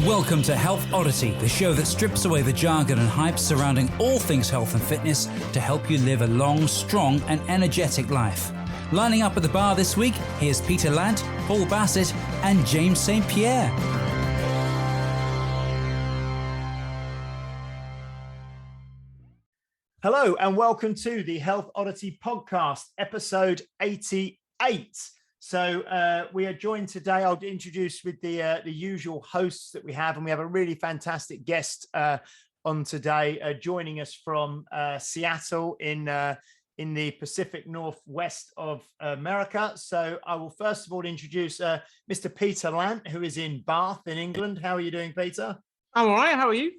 Welcome to Health Oddity, the show that strips away the jargon and hype surrounding all things health and fitness to help you live a long, strong and energetic life. Lining up at the bar this week, here's Peter Lant, Paul Bassett and James St. Pierre. Hello and welcome to the Health Oddity podcast, episode 88. So we are joined today, I'll introduce with the usual hosts that we have, and we have a really fantastic guest on today, joining us from Seattle in the Pacific Northwest of America. So I will first of all introduce Mr. Peter Lant, who is in Bath in England. How are you doing, Peter? I'm all right. How are you?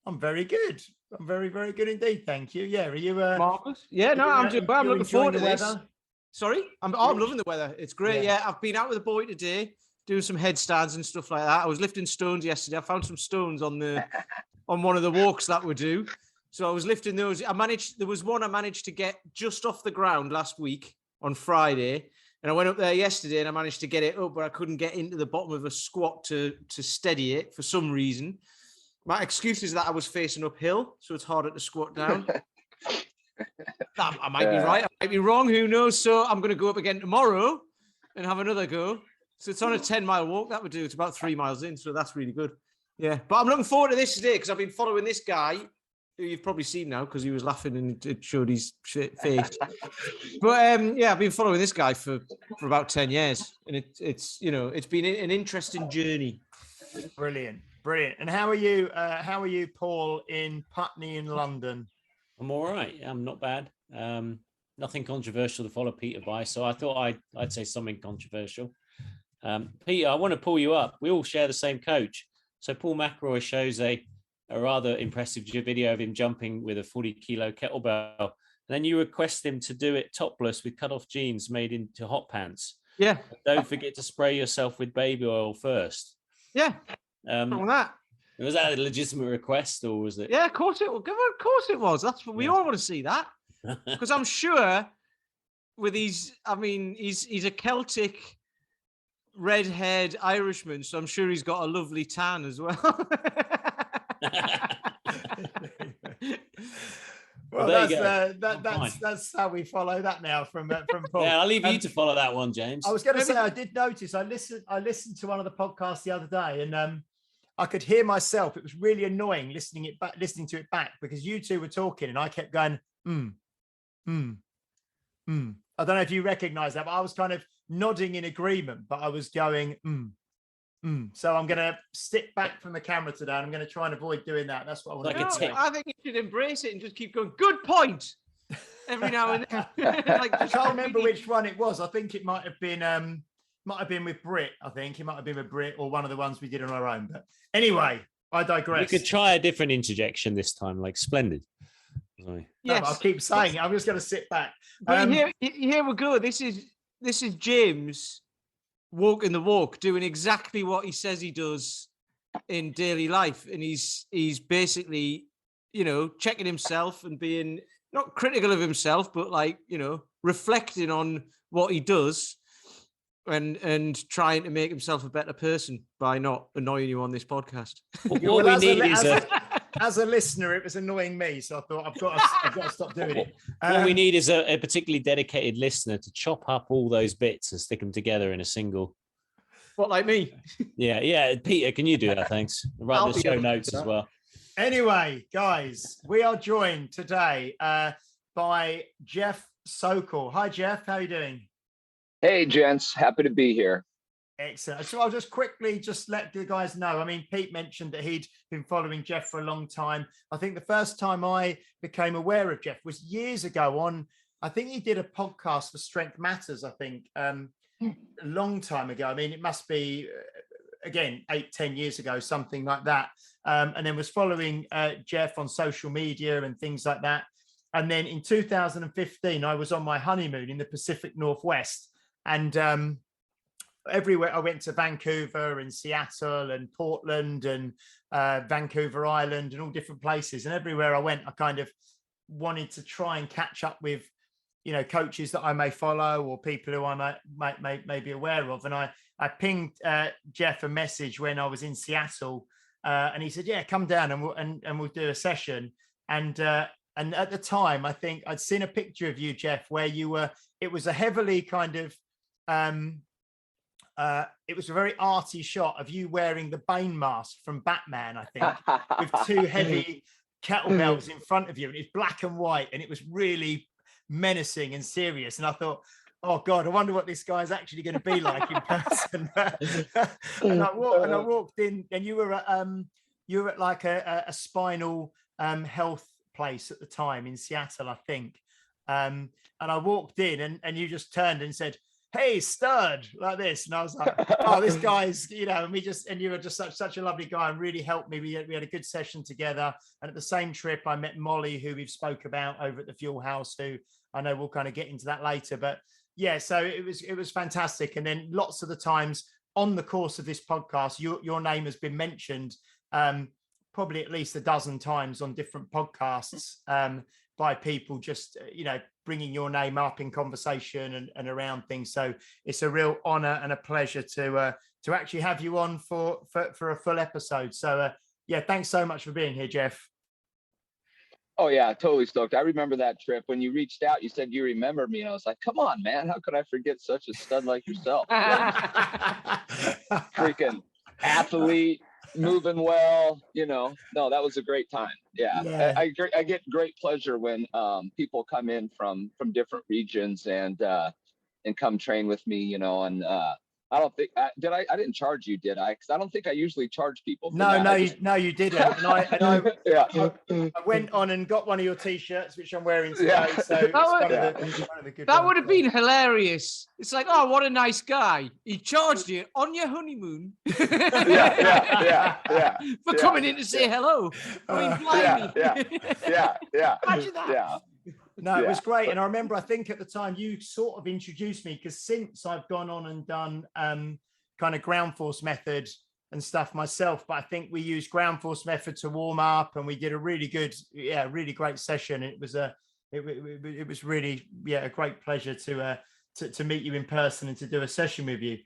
I'm very good. I'm very, very good indeed. Thank you. Yeah. Are you? Marvelous. Yeah, no, I'm doing well. I'm looking forward to this. Weather? Sorry? I'm loving the weather. It's great. Yeah, I've been out with the boy today, doing some headstands and stuff like that. I was lifting stones yesterday. I found some stones on one of the walks that we do. So I was lifting those. There was one I managed to get just off the ground last week on Friday. And I went up there yesterday and I managed to get it up, but I couldn't get into the bottom of a squat to steady it for some reason. My excuse is that I was facing uphill, so it's harder to squat down. I might be right, I might be wrong, who knows? So I'm going to go up again tomorrow and have another go. So it's on a 10-mile walk that we do. It's about 3 miles in, so that's really good. Yeah, but I'm looking forward to this today because I've been following this guy, who you've probably seen now because he was laughing and it showed his face. But yeah, I've been following this guy for about 10 years, and it's been an interesting journey. Brilliant. And how are you? Paul, in Putney in London? I'm all right. I'm not bad. Nothing controversial to follow Peter by, so I thought I'd say something controversial. Peter, I want to pull you up. We all share the same coach. So Paul McElroy shows a rather impressive video of him jumping with a 40-kilo kettlebell. And then you request him to do it topless with cut-off jeans made into hot pants. Yeah. Don't forget to spray yourself with baby oil first. Yeah. That. Was that a legitimate request, or was it? Yeah, of course it was. Of course it was. That's what we all want to see, that. Because I'm sure with he's a Celtic red-haired Irishman, so I'm sure he's got a lovely tan as well. Well, that's how we follow that now from Paul. Yeah, I'll leave you to follow that one, James. I was going to say, I did notice. I listened to one of the podcasts the other day, and I could hear myself. It was really annoying listening to it back because you two were talking, and I kept going, I don't know if you recognise that, but I was kind of nodding in agreement, but I was going, So I'm going to stick back from the camera today. And I'm going to try and avoid doing that. That's what I want to do. I think you should embrace it and just keep going, good point, every now and then. I can't remember which one it was. I think it might have been with Brit. I think it might have been with Brit or one of the ones we did on our own. But anyway, I digress. You could try a different interjection this time, like splendid. Sorry. Yes. No, I'll keep saying it. I'm just going to sit back. Here we go. This is James walking the walk, doing exactly what he says he does in daily life. And he's basically, checking himself and being not critical of himself, but reflecting on what he does and trying to make himself a better person by not annoying you on this podcast. As a listener, it was annoying me, so I thought I've got to stop doing it. What we need is a particularly dedicated listener to chop up all those bits and stick them together in a single. What, like me? Yeah. Peter, can you do that? Thanks. Write the show notes as well. Anyway, guys, we are joined today by Jeff Sokol. Hi, Jeff. How are you doing? Hey, gents. Happy to be here. Excellent. So I'll just quickly let the guys know. I mean, Pete mentioned that he'd been following Jeff for a long time. I think the first time I became aware of Jeff was years ago I think he did a podcast for Strength Matters, I think, a long time ago. I mean, it must be, again, 8-10 years ago, something like that. And then was following Jeff on social media and things like that. And then in 2015, I was on my honeymoon in the Pacific Northwest. And everywhere I went to Vancouver and Seattle and Portland and Vancouver Island and all different places. And everywhere I went, I kind of wanted to try and catch up with, coaches that I may follow or people who I may be aware of. And I I pinged Jeff a message when I was in Seattle, and he said, "Yeah, come down and we'll do a session." And at the time, I think I'd seen a picture of you, Jeff, where you were. It was a heavily kind of, it was a very arty shot of you wearing the Bane mask from Batman, I think, with two heavy kettlebells in front of you, and it's black and white, and it was really menacing and serious. And I thought, oh God, I wonder what this guy's actually going to be like in person. and I walked in, and you were at like a spinal health place at the time in Seattle, I think. And I walked in, and you just turned and said, "Hey, stud," like this, and I was like, "Oh, this guy's," and you were just such a lovely guy and really helped me. We had a good session together, and at the same trip, I met Molly, who we've spoke about over at the Fuel House, who I know we'll kind of get into that later, but yeah, so it was fantastic. And then lots of the times on the course of this podcast, your name has been mentioned probably at least a dozen times on different podcasts by people just bringing your name up in conversation and around things. So it's a real honor and a pleasure to actually have you on for a full episode. So yeah, thanks so much for being here, Jeff. Oh yeah, totally stoked. I remember that trip when you reached out. You said you remember me, and I was like, "Come on, man! How could I forget such a stud like yourself? Freaking athlete, moving well. No, that was a great time. Yeah. I get great pleasure when people come in from different regions and come train with me. And I don't think I didn't charge you, did I? Because I don't think I usually charge people. No, you didn't. And I went on and got one of your T-shirts, which I'm wearing today. Yeah. So it's one of the good. That would have been hilarious. It's like, oh, what a nice guy. He charged you on your honeymoon. yeah. For coming in to say hello. I mean, blimey. Yeah. Imagine that. Yeah. No, it was great. And I remember, I think at the time you sort of introduced me, because since I've gone on and done kind of ground force method and stuff myself, but I think we used ground force method to warm up, and we did a really good, really great session. It was it was really, a great pleasure to meet you in person and to do a session with you.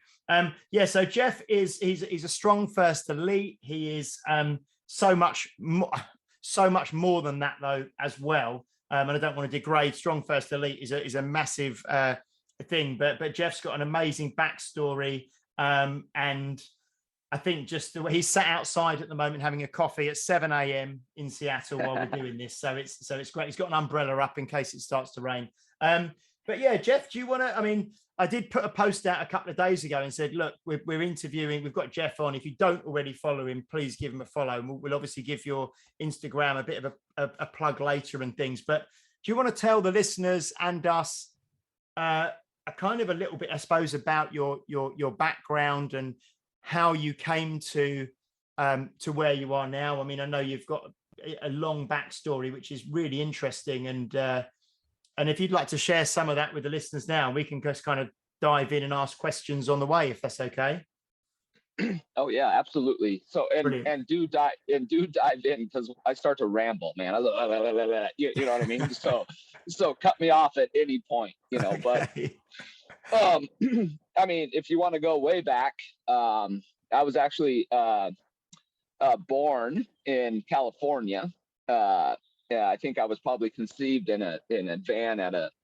So Jeff he's a strong first elite. He is so much more than that though as well. And I don't want to degrade. Strong First Elite is a massive thing, but Jeff's got an amazing backstory, and I think just the way he's sat outside at the moment having a coffee at 7 a.m. in Seattle while we're doing this, so it's great. He's got an umbrella up in case it starts to rain. But yeah, Jeff, do you want to? I mean, I did put a post out a couple of days ago and said, look, we're interviewing. We've got Jeff on. If you don't already follow him, please give him a follow. And we'll obviously give your Instagram a bit of a plug later and things. But do you want to tell the listeners and us a kind of a little bit, I suppose, about your background and how you came to where you are now? I mean, I know you've got a long backstory, which is really interesting, and if you'd like to share some of that with the listeners now, we can just kind of dive in and ask questions on the way, if that's okay. Oh yeah, absolutely. So and do dive in, because I start to ramble, man. You know what I mean? So cut me off at any point, but I mean, if you want to go way back, I was actually born in California. I think I was probably conceived in a van at a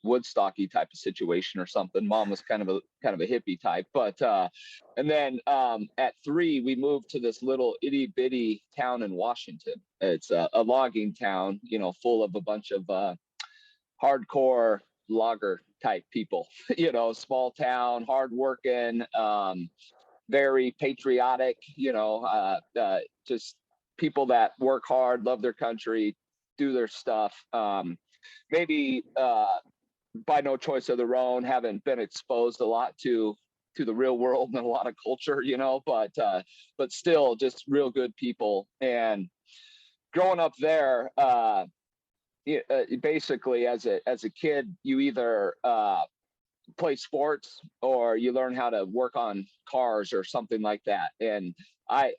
Woodstocky type of situation or something. Mom was kind of a hippie type, but and then at 3 we moved to this little itty bitty town in Washington. It's a logging town, full of a bunch of hardcore logger type people. Small town, hardworking, very patriotic. Just people that work hard, love their country, do their stuff. Maybe by no choice of their own, haven't been exposed a lot to the real world and a lot of culture, but still just real good people. And growing up there, basically as a kid, you either play sports or you learn how to work on cars or something like that. And I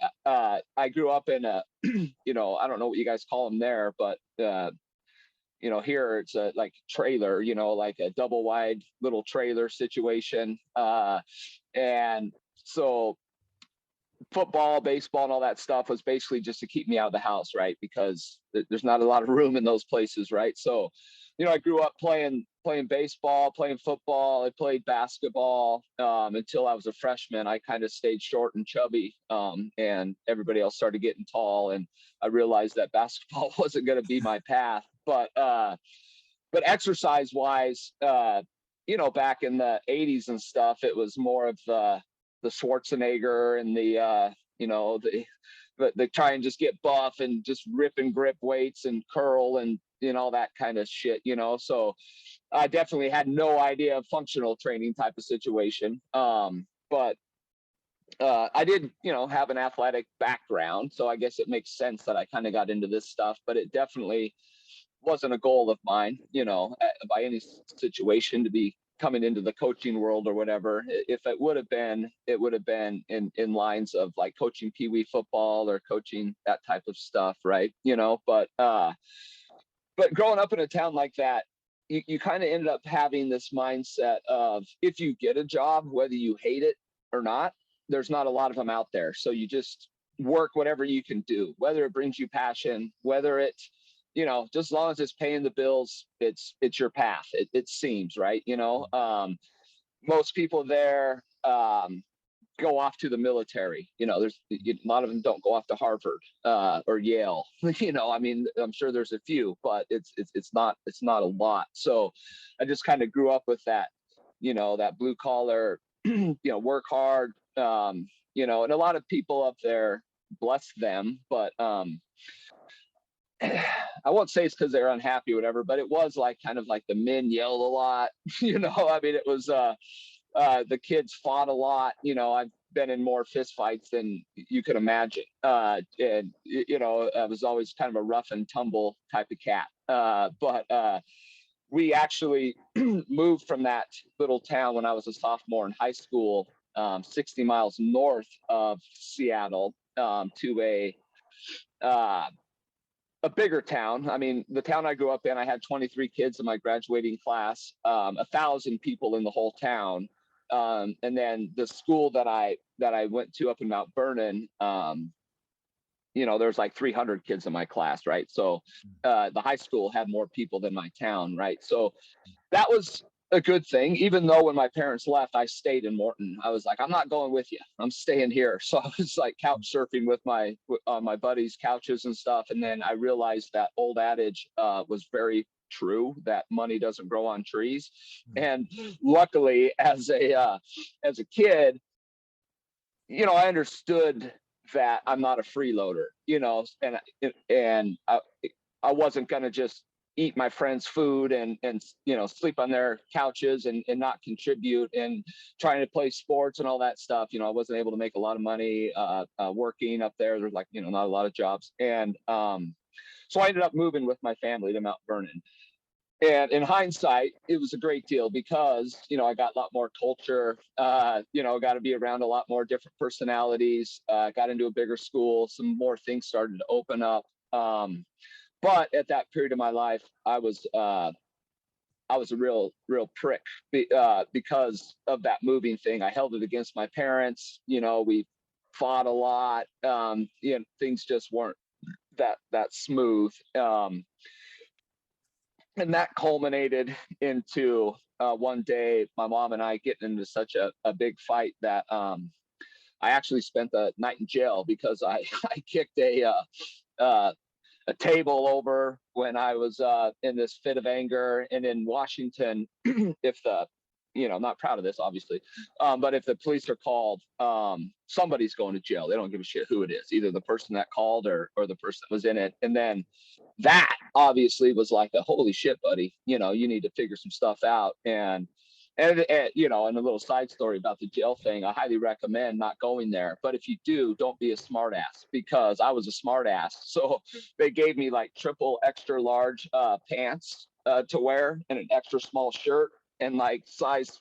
grew up in a, I don't know what you guys call them there, but here it's a like trailer, like a double wide little trailer situation. And so football, baseball, and all that stuff was basically just to keep me out of the house, right? Because there's not a lot of room in those places, right? So, I grew up playing baseball, playing football. I played basketball until I was a freshman. I kind of stayed short and chubby, and everybody else started getting tall. And I realized that basketball wasn't going to be my path. But exercise-wise, back in the '80s and stuff, it was more of the Schwarzenegger and the try and just get buff and just rip and grip weights and curl and all that kind of shit, so I definitely had no idea of functional training type of situation. But I did have an athletic background, so I guess it makes sense that I kind of got into this stuff, but it definitely wasn't a goal of mine, by any situation to be coming into the coaching world or whatever. If it would have been in lines of like coaching Pee Wee football or coaching that type of stuff, right? But growing up in a town like that, you kind of ended up having this mindset of, if you get a job, whether you hate it or not, there's not a lot of them out there. So you just work whatever you can do, whether it brings you passion, whether it, just as long as it's paying the bills, it's your path. It seems, right. Most people there go off to the military. There's a lot of them don't go off to Harvard or Yale. I mean, I'm sure there's a few, but it's not a lot. So I just kind of grew up with that, that blue collar, work hard, and a lot of people up there, bless them, but I won't say it's because they're unhappy or whatever, but it was like kind of like the men yelled a lot. I mean, it was the kids fought a lot. I've been in more fist fights than you could imagine. And I was always kind of a rough and tumble type of cat. But we actually moved from that little town when I was a sophomore in high school, 60 miles north of Seattle, to a bigger town. I mean, the town I grew up in, I had 23 kids in my graduating class, 1,000 people in the whole town. And then the school that I went to up in Mount Vernon, there's like 300 kids in my class, right? So the high school had more people than my town, right? So that was a good thing, even though when my parents left, I stayed in Morton. I was like, I'm not going with you. I'm staying here. So I was like couch surfing with my buddies' couches and stuff. And then I realized that old adage was very true, that money doesn't grow on trees. And luckily, as a kid, I understood that I'm not a freeloader, and I wasn't going to just eat my friends' food and sleep on their couches and not contribute and trying to play sports and all that stuff. I wasn't able to make a lot of money working up there. There's like, not a lot of jobs. And so I ended up moving with my family to Mount Vernon. And in hindsight, it was a great deal because, I got a lot more culture, got to be around a lot more different personalities, got into a bigger school, some more things started to open up. But at that period of my life, I was a real prick because of that moving thing. I held it against my parents. We fought a lot. Things just weren't that smooth. And that culminated into one day, my mom and I getting into such a big fight that I actually spent the night in jail because I kicked a table over when I was in this fit of anger. And in Washington, if not proud of this, obviously, but if the police are called, somebody's going to jail. They don't give a shit who it is, either the person that called or the person that was in it. And then that obviously was like a holy shit, buddy, you need to figure some stuff out. And and a little side story about the jail thing, I highly recommend not going there. But if you do, don't be a smart ass, because I was a smart ass. So they gave me like triple extra large pants to wear and an extra small shirt and like size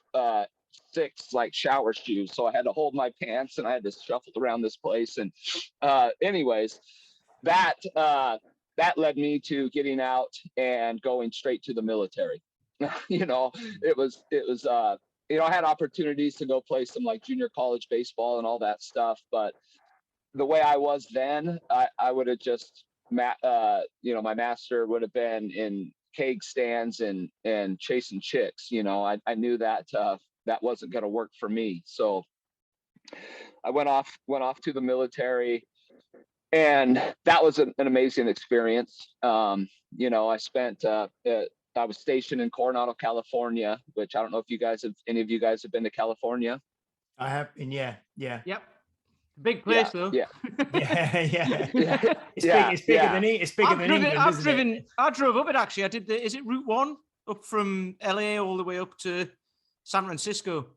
6 like shower shoes. So I had to hold my pants and I had to shuffle around this place. And anyways, that that led me to getting out and going straight to the military. You know, it was you know, I had opportunities to go play some like junior college baseball and all that stuff, but the way I was then, I would have just you know, my master would have been in keg stands and chasing chicks. You know, I knew that that wasn't going to work for me. So I went off to the military, and that was an amazing experience. You know, I was stationed in Coronado, California, which I don't know if any of you guys have been to California. I have been, yeah. Yep. Big place though. Yeah. It's Yeah, big. It's bigger than England. I drove up it actually. I did is it Route 1 up from LA all the way up to San Francisco?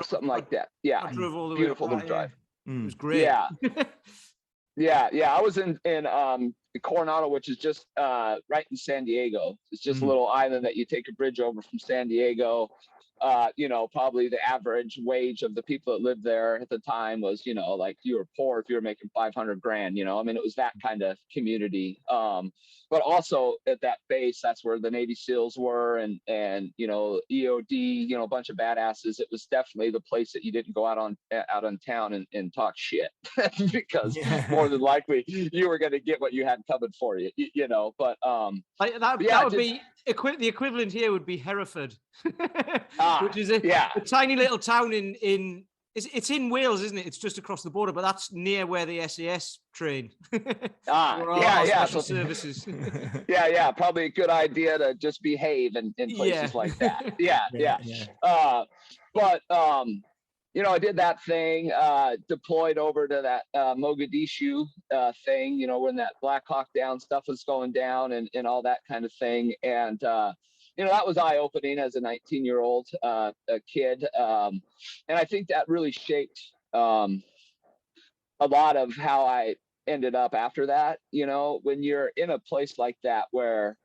Something like that. Yeah. I drove all the Beautiful way up. little drive. It was great. Yeah. I was in Coronado, which is just right in San Diego. It's just a little island that you take a bridge over from San Diego. You know, probably the average wage of the people that lived there at the time was, you know, like you were poor if you were making 500 grand, you know, I mean, it was that kind of community. But also at that base, that's where the Navy SEALs were and, you know, EOD, you know, a bunch of badasses. It was definitely the place that you didn't go out on town and talk shit because more than likely you were going to get what you had coming for you, you know, but that would be the equivalent here would be Hereford, which is a tiny little town in it's in Wales, isn't it? It's just across the border, but that's near where the SAS train. Special services. Probably a good idea to just behave in places like that. But you know, I did that thing, deployed over to that Mogadishu thing, you know, when that Black Hawk Down stuff was going down and all that kind of thing. And, you know, that was eye-opening as a 19-year-old kid. And I think that really shaped a lot of how I ended up after that. You know, when you're in a place like that where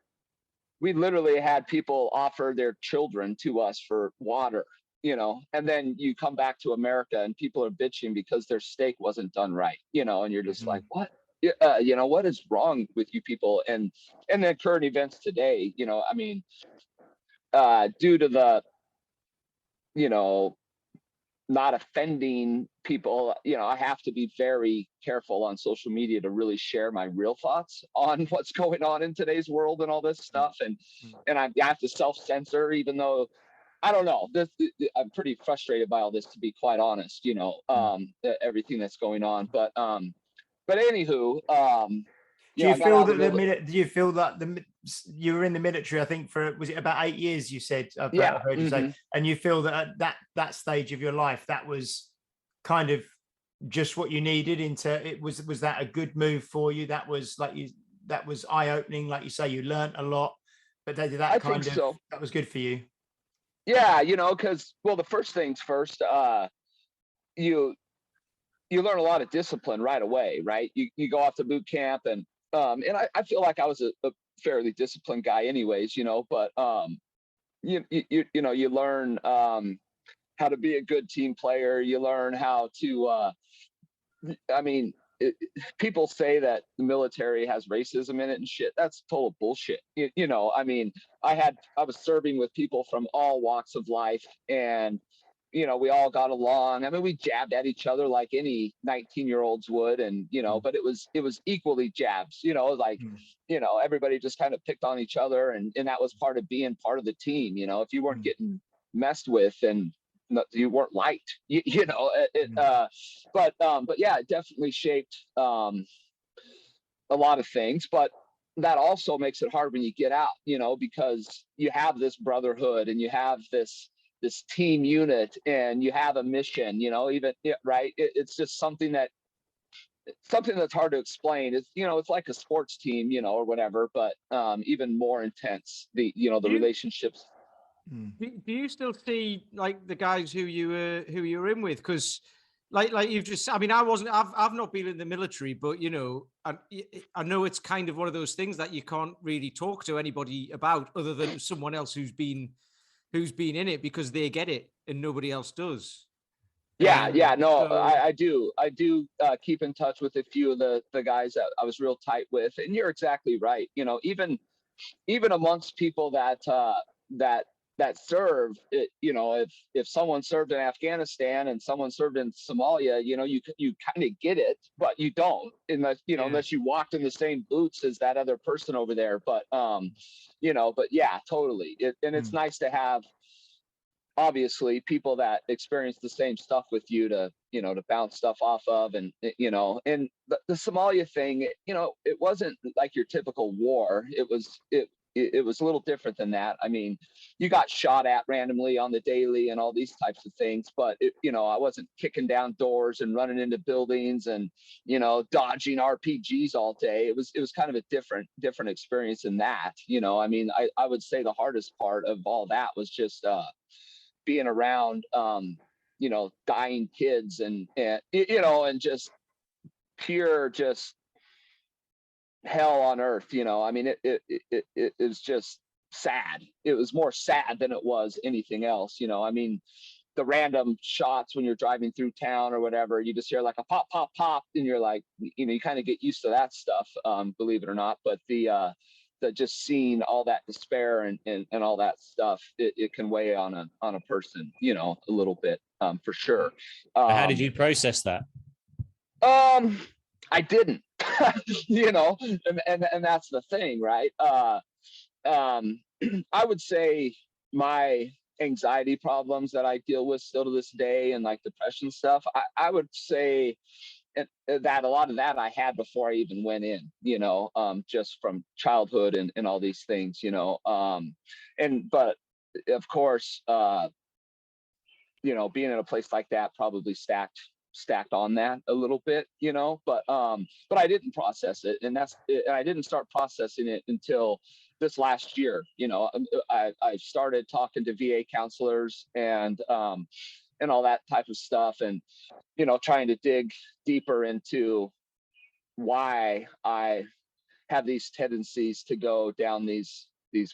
we literally had people offer their children to us for water, you know, and then you come back to America and people are bitching because their steak wasn't done right, you know, and you're just like, what? You know, what is wrong with you people? And then current events today, you know, I mean, due to the, you know, not offending people, you know, I have to be very careful on social media to really share my real thoughts on what's going on in today's world and all this stuff. And I have to self-censor, even though I don't know, I'm pretty frustrated by all this, to be quite honest, you know, everything that's going on. But anywho, do you feel that you were in the military, I think was it about 8 years, you said, I've heard you say, and you feel that at that stage of your life, that was kind of just what you needed was that a good move for you? That was eye-opening, like you say, you learned a lot, but that was good for you. Yeah, you know, because, well, the first things first, you learn a lot of discipline right away, right? You go off to boot camp and I feel like I was a fairly disciplined guy anyways, you know, but you know, you learn how to be a good team player. You learn how to, I mean, people say that the military has racism in it and shit. That's total bullshit. You know, I mean, I was serving with people from all walks of life, and you know, we all got along. I mean, we jabbed at each other like any 19-year-olds would, and you know, but it was equally jabs. You know, like you know, everybody just kind of picked on each other, and that was part of being part of the team. You know, if you weren't getting messed with, and you weren't liked, you know, but yeah, it definitely shaped a lot of things, but that also makes it hard when you get out, you know, because you have this brotherhood and you have this team unit and you have a mission, you know, even right. It's just something that's hard to explain. It's, you know, it's like a sports team, you know, or whatever, but even more intense, the relationships. Do you still see like the guys who you were in with? Because like you've just, I mean, I've not been in the military, but you know, I know it's kind of one of those things that you can't really talk to anybody about other than someone else who's been in it, because they get it and nobody else does. Yeah, no, So, I do keep in touch with a few of the guys that I was real tight with, and you're exactly right. Even amongst people that that serve, if someone served in Afghanistan and someone served in Somalia, you kind of get it, but you don't unless unless you walked in the same boots as that other person over there. But yeah, totally. And it's nice to have, obviously, people that experience the same stuff with you to bounce stuff off of. And the Somalia thing, it wasn't like your typical war. It was a little different than that. I mean, you got shot at randomly on the daily and all these types of things, but I wasn't kicking down doors and running into buildings and dodging RPGs all day. It was kind of a different experience than that. I mean, I would say the hardest part of all that was just being around dying kids and just pure just hell on earth. I mean, it was just sad. It was more sad than it was anything else. I mean, the random shots when you're driving through town or whatever, you just hear like a pop, pop, pop, and you're like, you kind of get used to that stuff, believe it or not. But the just seeing all that despair and all that stuff, it can weigh on a person, a little bit, for sure. How did you process that? I didn't, and that's the thing, right? I would say my anxiety problems that I deal with still to this day, and like depression stuff, I would say that a lot of that I had before I even went in, just from childhood and all these things, but of course, being in a place like that probably stacked on that a little bit, but I didn't process it, and I didn't start processing it until this last year. I started talking to VA counselors and all that type of stuff, and trying to dig deeper into why I have these tendencies to go down these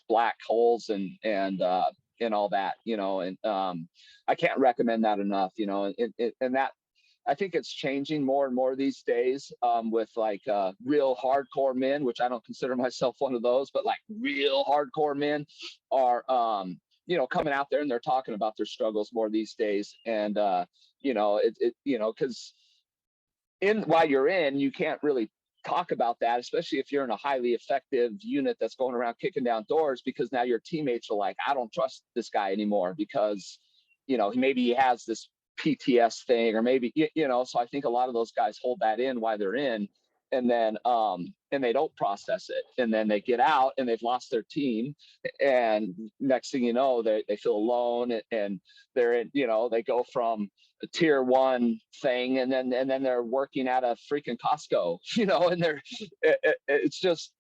black holes and all that, and I can't recommend that enough, and that I think it's changing more and more these days, with like real hardcore men, which I don't consider myself one of those, but like real hardcore men are coming out there and they're talking about their struggles more these days. And because while you're in, you can't really talk about that, especially if you're in a highly effective unit that's going around kicking down doors, because now your teammates are like, I don't trust this guy anymore because maybe he has this PTS thing, or maybe so I think a lot of those guys hold that in while they're in, and then and they don't process it, and then they get out and they've lost their team, and next thing you know, they feel alone, and they're in, they go from a tier 1 thing, and then they're working at a freaking Costco, and it's just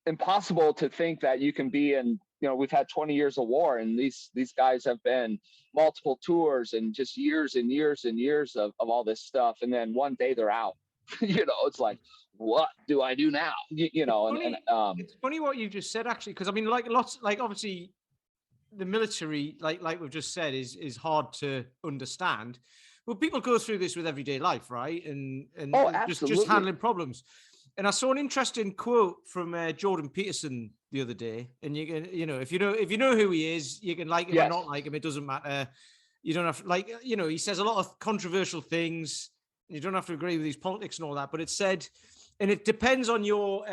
impossible to think that you can be in, we've had 20 years of war, and these guys have been multiple tours and just years and years and years of all this stuff, and then one day they're out. It's like, what do I do now? It's funny what you just said, actually, because I mean, obviously the military, like we've just said, is hard to understand. Well, people go through this with everyday life, right? And just handling problems. And I saw an interesting quote from Jordan Peterson the other day. And you can, if you know who he is, you can like him or not like him. It doesn't matter. You don't have to, he says a lot of controversial things. You don't have to agree with his politics and all that. But it said, and it depends on your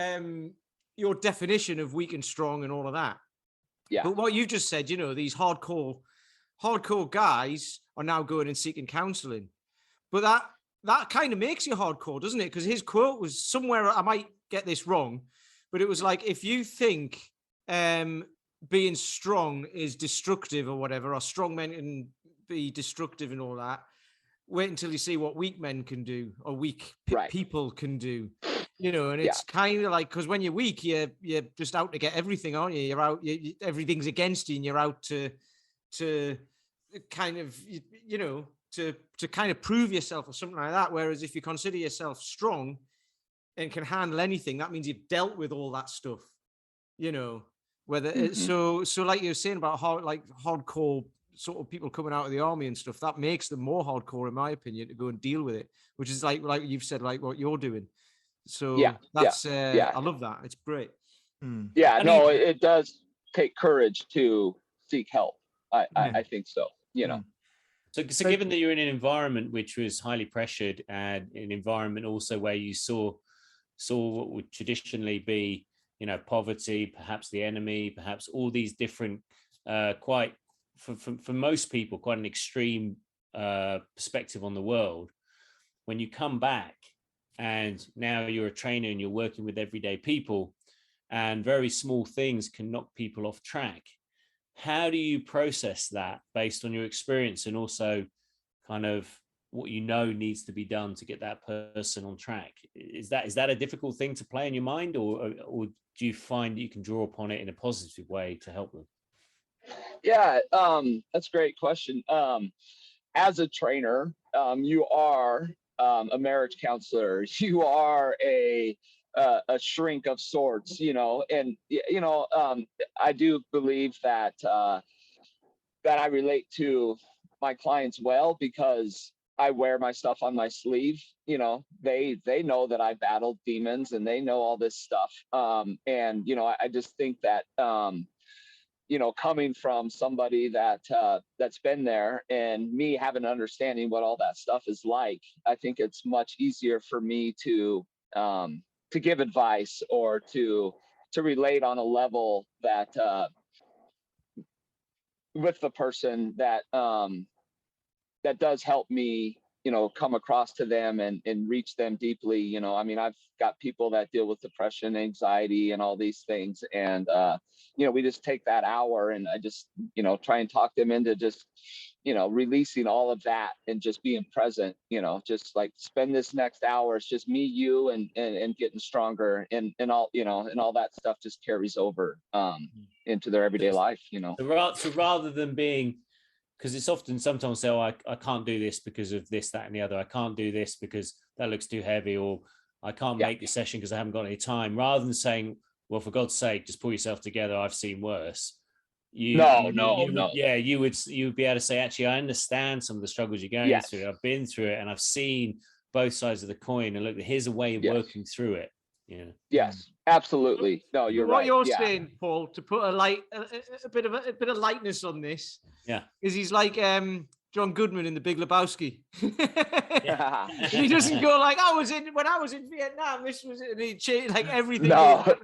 definition of weak and strong and all of that. Yeah. But what you just said, these hardcore guys are now going and seeking counseling. But that kind of makes you hardcore, doesn't it? Because his quote was somewhere, I might get this wrong, but it was like, if you think being strong is destructive or whatever, or strong men can be destructive and all that, wait until you see what weak men can do, or weak people can do. And it's kind of like, because when you're weak, you're just out to get everything, aren't you? You're out, everything's against you, and you're out to kind of, to kind of prove yourself or something like that. Whereas if you consider yourself strong and can handle anything, that means you've dealt with all that stuff, whether it's so like you were saying about hardcore sort of people coming out of the army and stuff, that makes them more hardcore, in my opinion, to go and deal with it, which is like you've said, like what you're doing. So that's I love that. It's great. Yeah, no, it does take courage to seek help. I think so, you know. So given that you're in an environment which was highly pressured, and an environment also where you saw what would traditionally be, you know, poverty, perhaps the enemy, perhaps all these different, quite for most people, quite an extreme perspective on the world. When you come back and now you're a trainer and you're working with everyday people, and very small things can knock people off track. How do you process that based on your experience, and also kind of what you know needs to be done to get that person on track? Is that a difficult thing to play in your mind, or do you find that you can draw upon it in a positive way to help them? Yeah, that's a great question. As a trainer, you are a marriage counselor. You are a shrink of sorts, you know, and you know, I do believe that that I relate to my clients well, because I wear my stuff on my sleeve. You know, they know that I battled demons, and they know all this stuff. And you know, I just think that you know, coming from somebody that that's been there, and me having an understanding what all that stuff is like, I think it's much easier for me to give advice, or to relate on a level that with the person that that does help me, you know, come across to them and reach them deeply. You know, I mean, I've got people that deal with depression, anxiety, and all these things. And, you know, we just take that hour, and I just, you know, try and talk them into just, you know, releasing all of that and just being present, you know, just like spend this next hour. It's just me, you, and getting stronger, and all, you know, and all that stuff just carries over into their everyday life, you know. So rather than being, because it's often sometimes say, oh, I can't do this because of this, that, and the other. I can't do this because that looks too heavy, or I can't make this session because I haven't got any time. Rather than saying, well, for God's sake, just pull yourself together. I've seen worse. No. Yeah, you would be able to say, actually, I understand some of the struggles you're going through. I've been through it, and I've seen both sides of the coin. And look, here's a way of working through it. Yeah. Yes, absolutely. No, you're right. What you're saying, Paul, to put a bit of lightness on this, is he's like John Goodman in The Big Lebowski. He doesn't go like, when I was in Vietnam, this was it, and he changed like everything. I think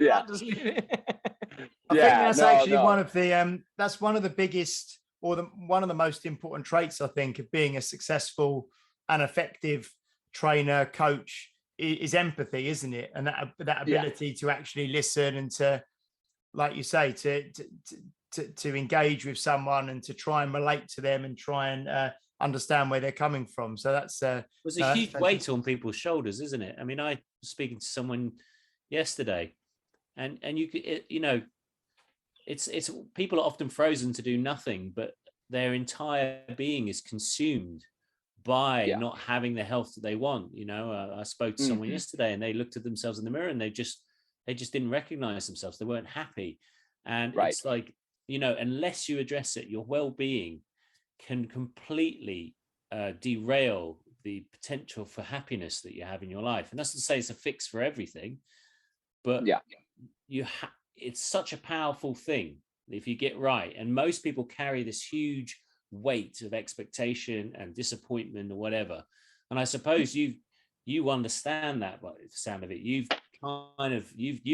that's actually one of the that's one of the biggest, or one of the most important traits, I think, of being a successful and effective trainer, coach, is empathy, isn't it? And that ability to actually listen, and to, like you say, to engage with someone, and to try and relate to them, and try and understand where they're coming from. So that's was a huge weight on people's shoulders, isn't it? I mean, I was speaking to someone yesterday, and you could, you know, it's people are often frozen to do nothing, but their entire being is consumed by not having the health that they want. You know, I spoke to someone yesterday, and they looked at themselves in the mirror, and they just didn't recognize themselves. They weren't happy. And it's like, you know, unless you address it, your well-being can completely derail the potential for happiness that you have in your life. And that's to say it's a fix for everything, but it's such a powerful thing if you get right. And most people carry this huge weight of expectation and disappointment or whatever. And I suppose you understand that by the sound of it. You've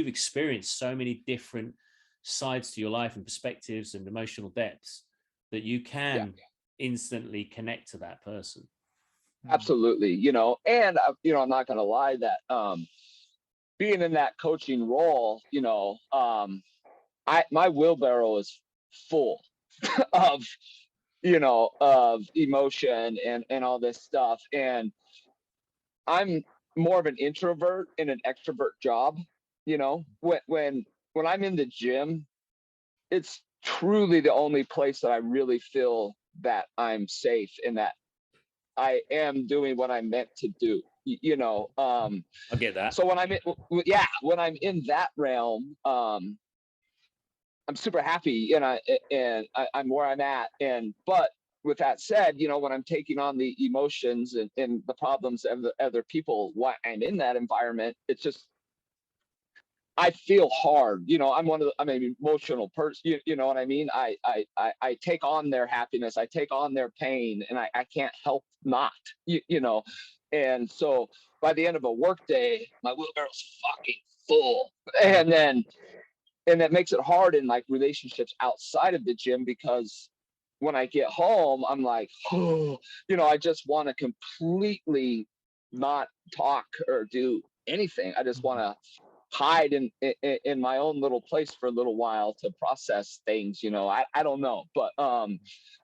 experienced so many different sides to your life, and perspectives, and emotional depths, that you can instantly connect to that person. Absolutely. You know, and you know, I'm not going to lie that being in that coaching role, you know, my wheelbarrow is full of, you know, of emotion and all this stuff. And I'm more of an introvert in an extrovert job. You know, when I'm in the gym, it's truly the only place that I really feel that I'm safe, and that I am doing what I'm meant to do. You know, I get that. So when I'm in that realm, I'm super happy, and I'm where I'm at. But with that said, when I'm taking on the emotions and the problems of the other people while I'm in that environment, it's just, I feel hard. I'm an emotional person. You know what I mean? I take on their happiness, I take on their pain, and I can't help not. And so by the end of a work day, my wheelbarrow's fucking full, and that makes it hard in like relationships outside of the gym, because when I get home, I'm like, oh, I just want to completely not talk or do anything. I just want to hide in my own little place for a little while to process things. I don't know, but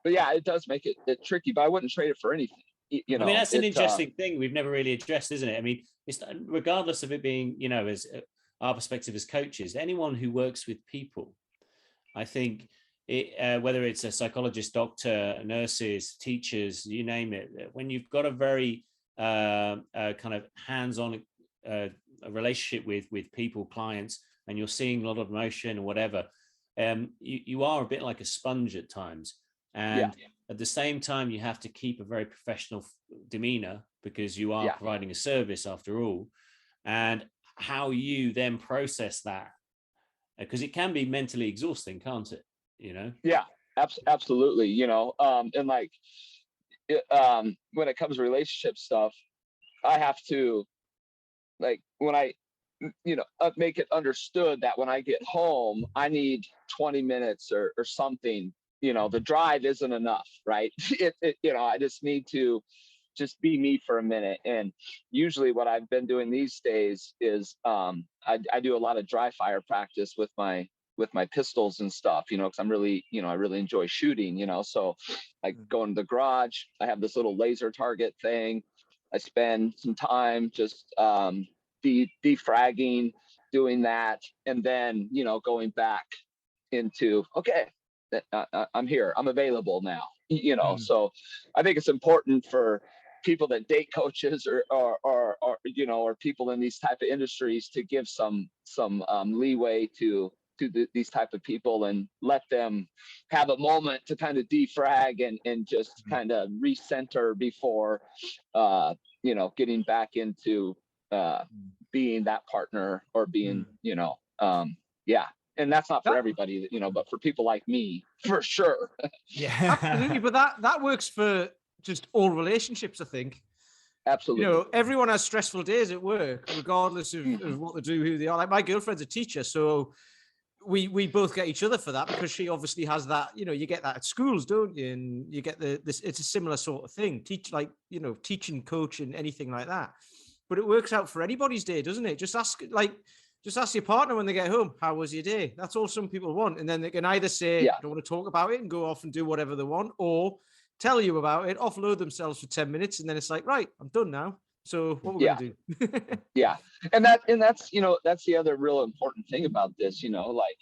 yeah, it does make it tricky, but I wouldn't trade it for anything. I mean, that's an interesting thing we've never really addressed, isn't it? I mean, it's regardless of it being, as our perspective as coaches, anyone who works with people, I think whether it's a psychologist, doctor, nurses, teachers, you name it, when you've got a very kind of hands-on a relationship with people, clients, and you're seeing a lot of emotion or whatever, you are a bit like a sponge at times. And at the same time, you have to keep a very professional demeanor, because you are providing a service after all. And how you then process that, because it can be mentally exhausting, can't it? Yeah, absolutely. And like, when it comes to relationship stuff, I have to, like, when I, make it understood that when I get home, I need 20 minutes or something. The drive isn't enough, right? I just need to just be me for a minute. And usually what I've been doing these days is I do a lot of dry fire practice with my pistols and stuff, because I'm really, I really enjoy shooting, so I go into the garage, I have this little laser target thing. I spend some time just defragging, doing that, and then, going back into, okay, I'm here, I'm available now, so I think it's important for people that date coaches or people in these type of industries to give some leeway to these type of people, and let them have a moment to kind of defrag and just kind of recenter before getting back into being that partner, or being and that's not for everybody, but for people like me, for sure. Yeah, absolutely. But that works for just all relationships, I think. Absolutely. Everyone has stressful days at work, regardless of what they do, who they are. Like, my girlfriend's a teacher, so we both get each other for that, because she obviously has that. You get that at schools, don't you? And you get this. It's a similar sort of thing. Teaching, coaching, anything like that. But it works out for anybody's day, doesn't it? Just ask your partner when they get home, how was your day? That's all some people want. And then they can either say, I don't want to talk about it, and go off and do whatever they want, or tell you about it, offload themselves for 10 minutes. And then it's like, right, I'm done now. So what we're going to do. Yeah. And that's, that's the other real important thing about this, like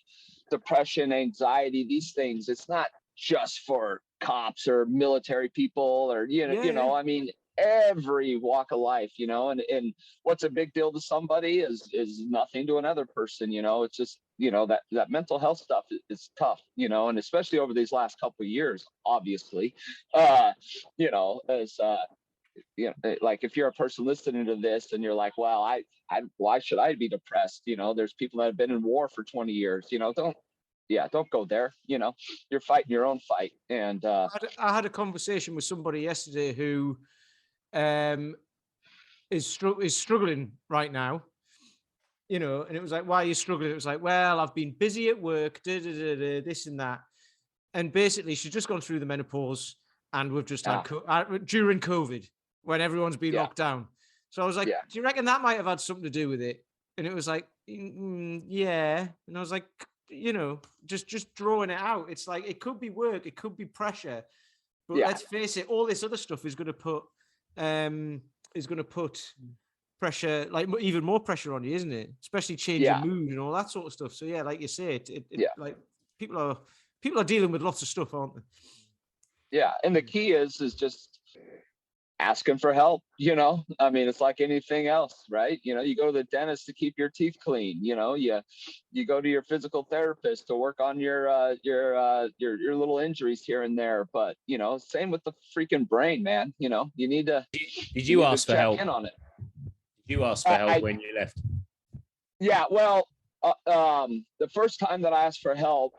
depression, anxiety, these things, it's not just for cops or military people or, I mean, every walk of life, and what's a big deal to somebody is nothing to another person. It's just, that mental health stuff is tough, and especially over these last couple of years, obviously, as like, if you're a person listening to this and you're like, well, I why should I be depressed? There's people that have been in war for 20 years, don't go there. You're fighting your own fight. And I had a conversation with somebody yesterday who is struggling right now, and it was like, why are you struggling? It was like, well, I've been busy at work, this and that. And basically she's just gone through the menopause, and we've just had during COVID, when everyone's been locked down. So I was like, do you reckon that might have had something to do with it? And it was like, yeah. And I was like, just drawing it out. It's like, it could be work, it could be pressure, but let's face it, all this other stuff is going to put pressure, like even more pressure on you, isn't it? Especially changing mood and all that sort of stuff. So like you say, like people are dealing with lots of stuff, aren't they? Yeah. And the key is just asking for help, I mean, it's like anything else, right? You go to the dentist to keep your teeth clean, you go to your physical therapist to work on your little injuries here and there. But, same with the freaking brain, man. You need to, Did you ask for check help? in on it. Did you ask for help when you left? Yeah, well, the first time that I asked for help,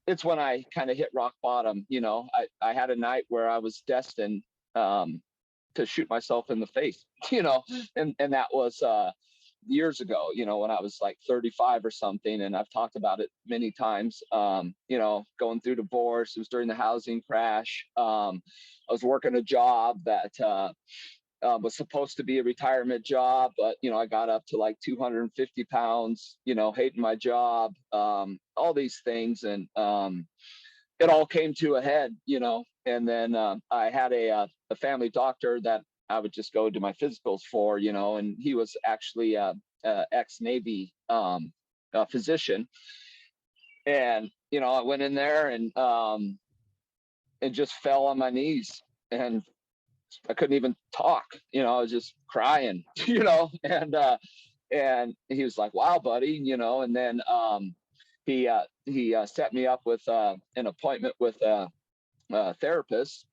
it's when I kind of hit rock bottom. I had a night where I was destined to shoot myself in the face, and that was years ago, when I was like 35 or something. And I've talked about it many times, going through divorce. It was during the housing crash. I was working a job that was supposed to be a retirement job, but I got up to like 250 pounds, hating my job, all these things. And it all came to a head, and then I had a family doctor that I would just go to my physicals for, and he was actually a ex-Navy physician. And, I went in there and just fell on my knees, and I couldn't even talk, I was just crying, and he was like, wow, buddy, and then he set me up with an appointment with a therapist.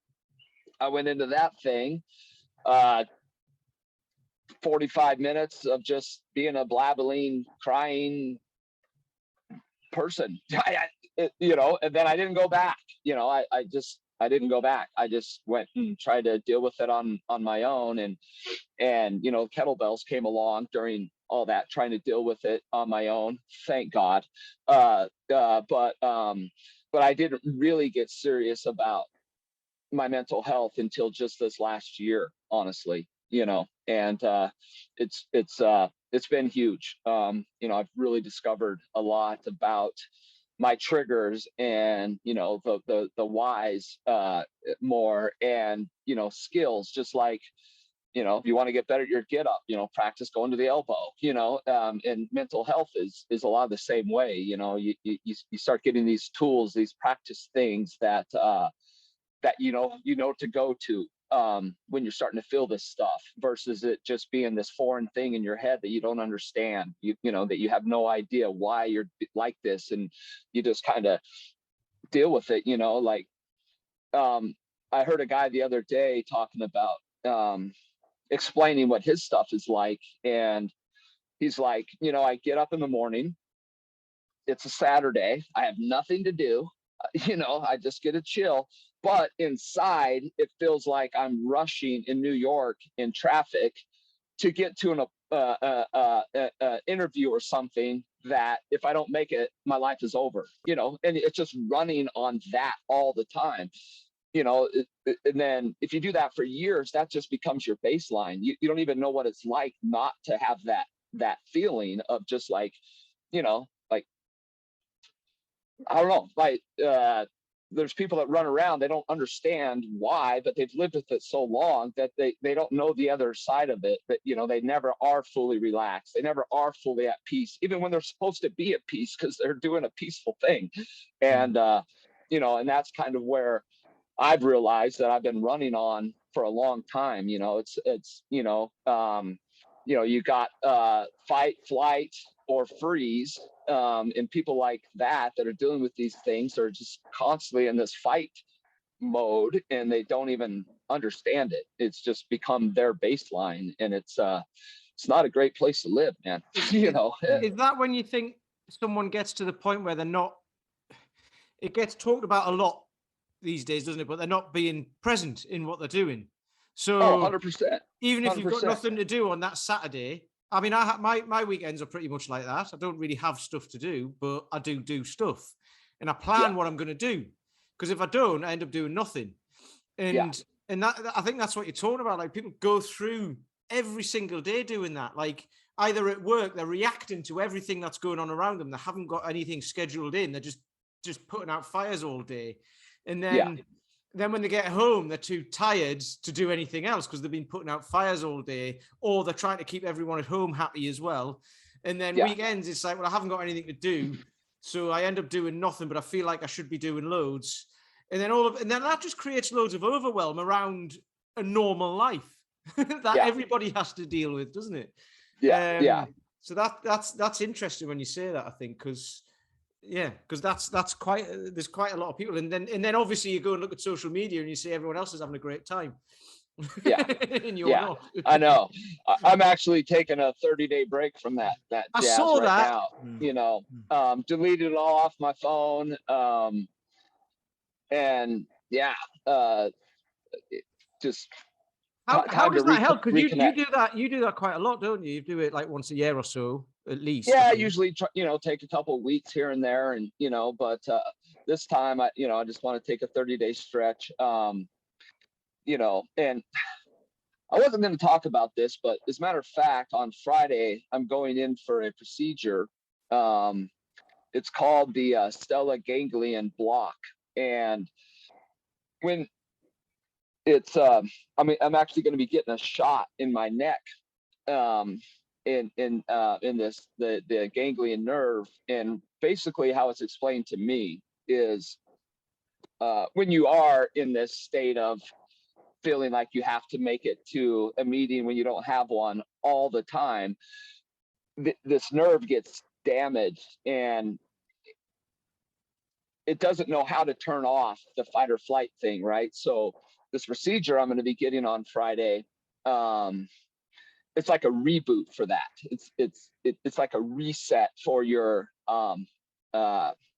I went into that thing, 45 minutes of just being a blabbling, crying person, and then I didn't go back. I didn't go back. I just went and tried to deal with it on my own. And kettlebells came along during all that, trying to deal with it on my own. Thank God. But I didn't really get serious about my mental health until just this last year, honestly, and it's been huge. I've really discovered a lot about my triggers and, the whys more, and, skills, just like, if you want to get better at your get up, practice going to the elbow, and mental health is a lot of the same way. You start getting these tools, these practice things that to go to when you're starting to feel this stuff, versus it just being this foreign thing in your head that you don't understand, that you have no idea why you're like this, and you just kind of deal with it. I heard a guy the other day talking about explaining what his stuff is like, and he's like, I get up in the morning, it's a Saturday, I have nothing to do, I just get to chill. But inside, it feels like I'm rushing in New York in traffic to get to an interview or something that if I don't make it, my life is over, and it's just running on that all the time, and then if you do that for years, that just becomes your baseline. You don't even know what it's like not to have that feeling of just like, like, I don't know, like, there's people that run around, they don't understand why, but they've lived with it so long that they don't know the other side of it, that, they never are fully relaxed. They never are fully at peace, even when they're supposed to be at peace, because they're doing a peaceful thing. And, and that's kind of where I've realized that I've been running on for a long time. It's you got fight, flight, or freeze. And people like that are dealing with these things are just constantly in this fight mode, and they don't even understand it. It's just become their baseline, and it's not a great place to live, man. Is that when you think someone gets to the point where they're not, it gets talked about a lot these days, doesn't it? But they're not being present in what they're doing. So 100%. Even if you've got nothing to do on that Saturday, I mean, my weekends are pretty much like that. I don't really have stuff to do, but I do stuff, and I plan what I'm going to do. Because if I don't, I end up doing nothing. And that, I think that's what you're talking about. Like, people go through every single day doing that. Like, either at work, they're reacting to everything that's going on around them. They haven't got anything scheduled in. They're just putting out fires all day. And then when they get home, they're too tired to do anything else because they've been putting out fires all day, or they're trying to keep everyone at home happy as well. And then weekends, it's like, well, I haven't got anything to do, so I end up doing nothing, but I feel like I should be doing loads. And then that just creates loads of overwhelm around a normal life that everybody has to deal with, doesn't it? Yeah. So that's interesting when you say that, I think, because that's quite there's quite a lot of people, and then obviously you go and look at social media and you see everyone else is having a great time. Yeah. And you're Yeah. not. I know. I'm actually taking a 30-day break from that I jazz saw right that. now. You know, deleted it all off my phone. And yeah, just How time does to that help? Because you reconnect. do that quite a lot, don't you? You do it like once a year or so, at least. Yeah, I usually take a couple of weeks here and there, and but this time I just want to take a 30-day stretch. And I wasn't going to talk about this, but as a matter of fact, on Friday I'm going in for a procedure. It's called the stellate ganglion block, and when it's I'm actually going to be getting a shot in my neck, in this the ganglion nerve. And basically how it's explained to me is when you are in this state of feeling like you have to make it to a meeting when you don't have one all the time, this nerve gets damaged and it doesn't know how to turn off the fight or flight thing, right? So this procedure I'm going to be getting on Friday, it's like a reboot for that. It's like a reset for your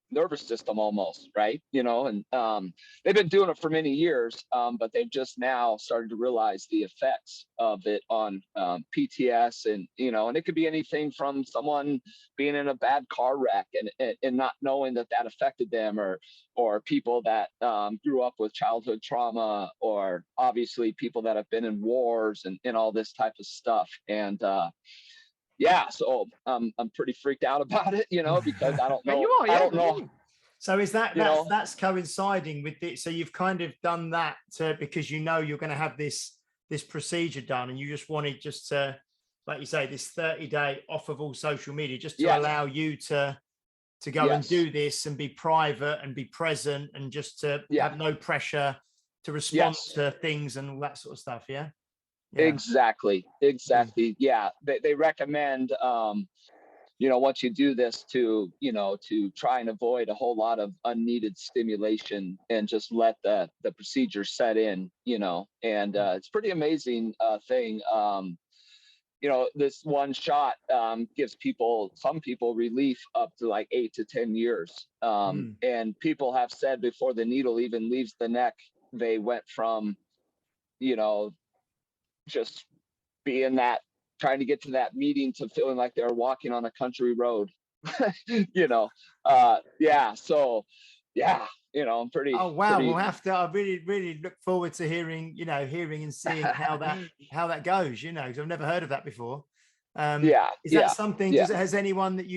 nervous system almost, right? And they've been doing it for many years, but they've just now started to realize the effects of it on PTS, and and it could be anything from someone being in a bad car wreck and not knowing that affected them, or people that grew up with childhood trauma, or obviously people that have been in wars and all this type of stuff. And so I'm pretty freaked out about it, because I don't know. I don't know. So is that's coinciding with it? So you've kind of done that because you're going to have this procedure done, and you just wanted to, like you say, this 30-day off of all social media, just to allow you to go and do this and be private and be present and just to have no pressure to respond to things and all that sort of stuff. Yeah. Exactly. Yeah. They recommend, once you do this to try and avoid a whole lot of unneeded stimulation and just let the procedure set in, and it's pretty amazing thing. This one shot gives some people relief up to like 8 to 10 years. And people have said before the needle even leaves the neck, they went from, just being trying to get to that meeting to feeling like they're walking on a country road. I'm pretty. Oh wow, we'll have to. I really look forward to hearing and seeing how that goes. Because I've never heard of that before. Is that something? Has anyone that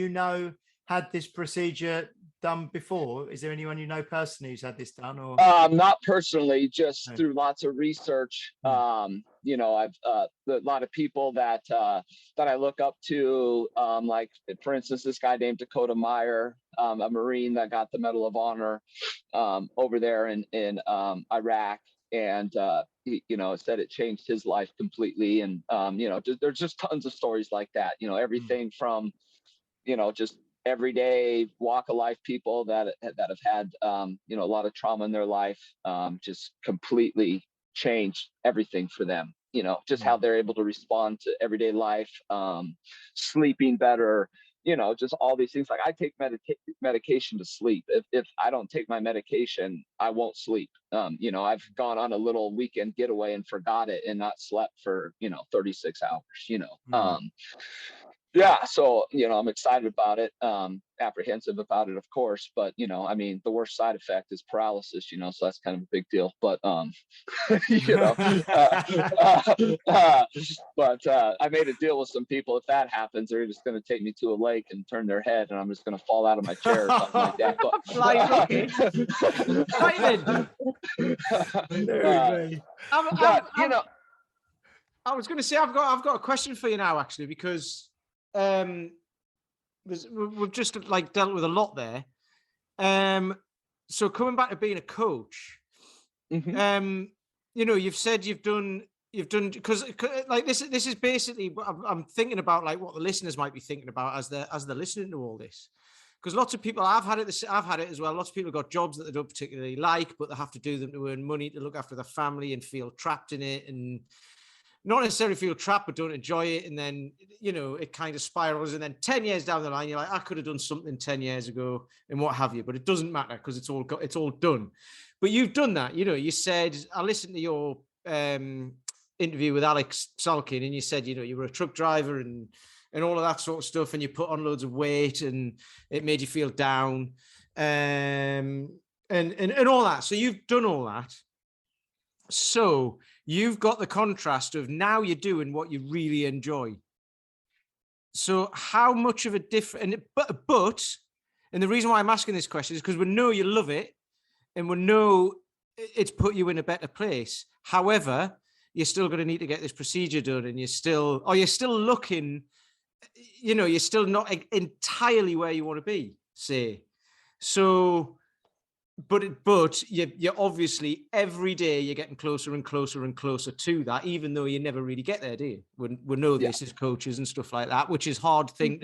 had this procedure done before? Is there anyone personally who's had this done? Or not personally, just through lots of research. I've a lot of people that I look up to, like for instance, this guy named Dakota Meyer, a Marine that got the Medal of Honor over there in Iraq, and he said it changed his life completely. And there's just tons of stories like that. Everything from just everyday walk of life people that have had a lot of trauma in their life, just completely changed everything for them. Just how they're able to respond to everyday life, sleeping better, just all these things. Like I take medication to sleep. If I don't take my medication, I won't sleep. I've gone on a little weekend getaway and forgot it and not slept for 36 hours. So I'm excited about it, apprehensive about it, of course, but the worst side effect is paralysis, so that's kind of a big deal. But but I made a deal with some people. If that happens, they're just going to take me to a lake and turn their head, and I'm just going to fall out of my chair or something like that. But I was going to say I've got a question for you now, actually, because we've just dealt with a lot there. So coming back to being a coach, you've said you've done because like this is basically I'm thinking about, like, what the listeners might be thinking about as they're listening to all this. Because lots of people, I've had it as well. Lots of people have got jobs that they don't particularly like, but they have to do them to earn money, to look after their family, and feel trapped in it, and not necessarily feel trapped, but don't enjoy it. And then, it kind of spirals. And then 10 years down the line, you're like, I could have done something 10 years ago and what have you, but it doesn't matter because it's all done. But you've done that. You said, I listened to your interview with Alex Salkin, and you said, you were a truck driver and all of that sort of stuff, and you put on loads of weight and it made you feel down, and all that. So you've done all that. So you've got the contrast of now you're doing what you really enjoy. So how much of a difference, and the reason why I'm asking this question is because we know you love it and we know it's put you in a better place. However, you're still going to need to get this procedure done, and you're still looking, you're still not entirely where you want to be, say. So, but you're obviously every day you're getting closer and closer and closer to that, even though you never really get there, do you? We know this as coaches and stuff like that, which is a hard thing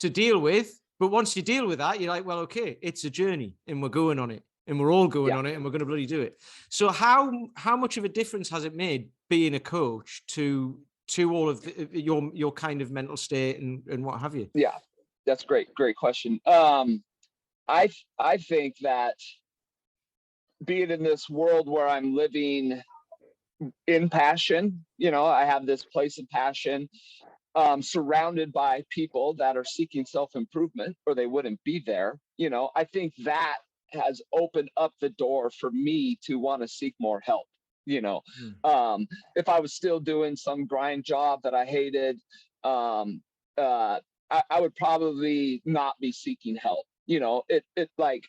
to deal with. But once you deal with that, you're like, well, okay, it's a journey and we're going on it. And we're all going on it, and we're going to bloody do it. So how much of a difference has it made being a coach to all of your kind of mental state and what have you? Yeah, that's great question. I think that being in this world where I'm living in passion, I have this place of passion, surrounded by people that are seeking self-improvement, or they wouldn't be there. I think that has opened up the door for me to want to seek more help. If I was still doing some grind job that I hated, I would probably not be seeking help. It like,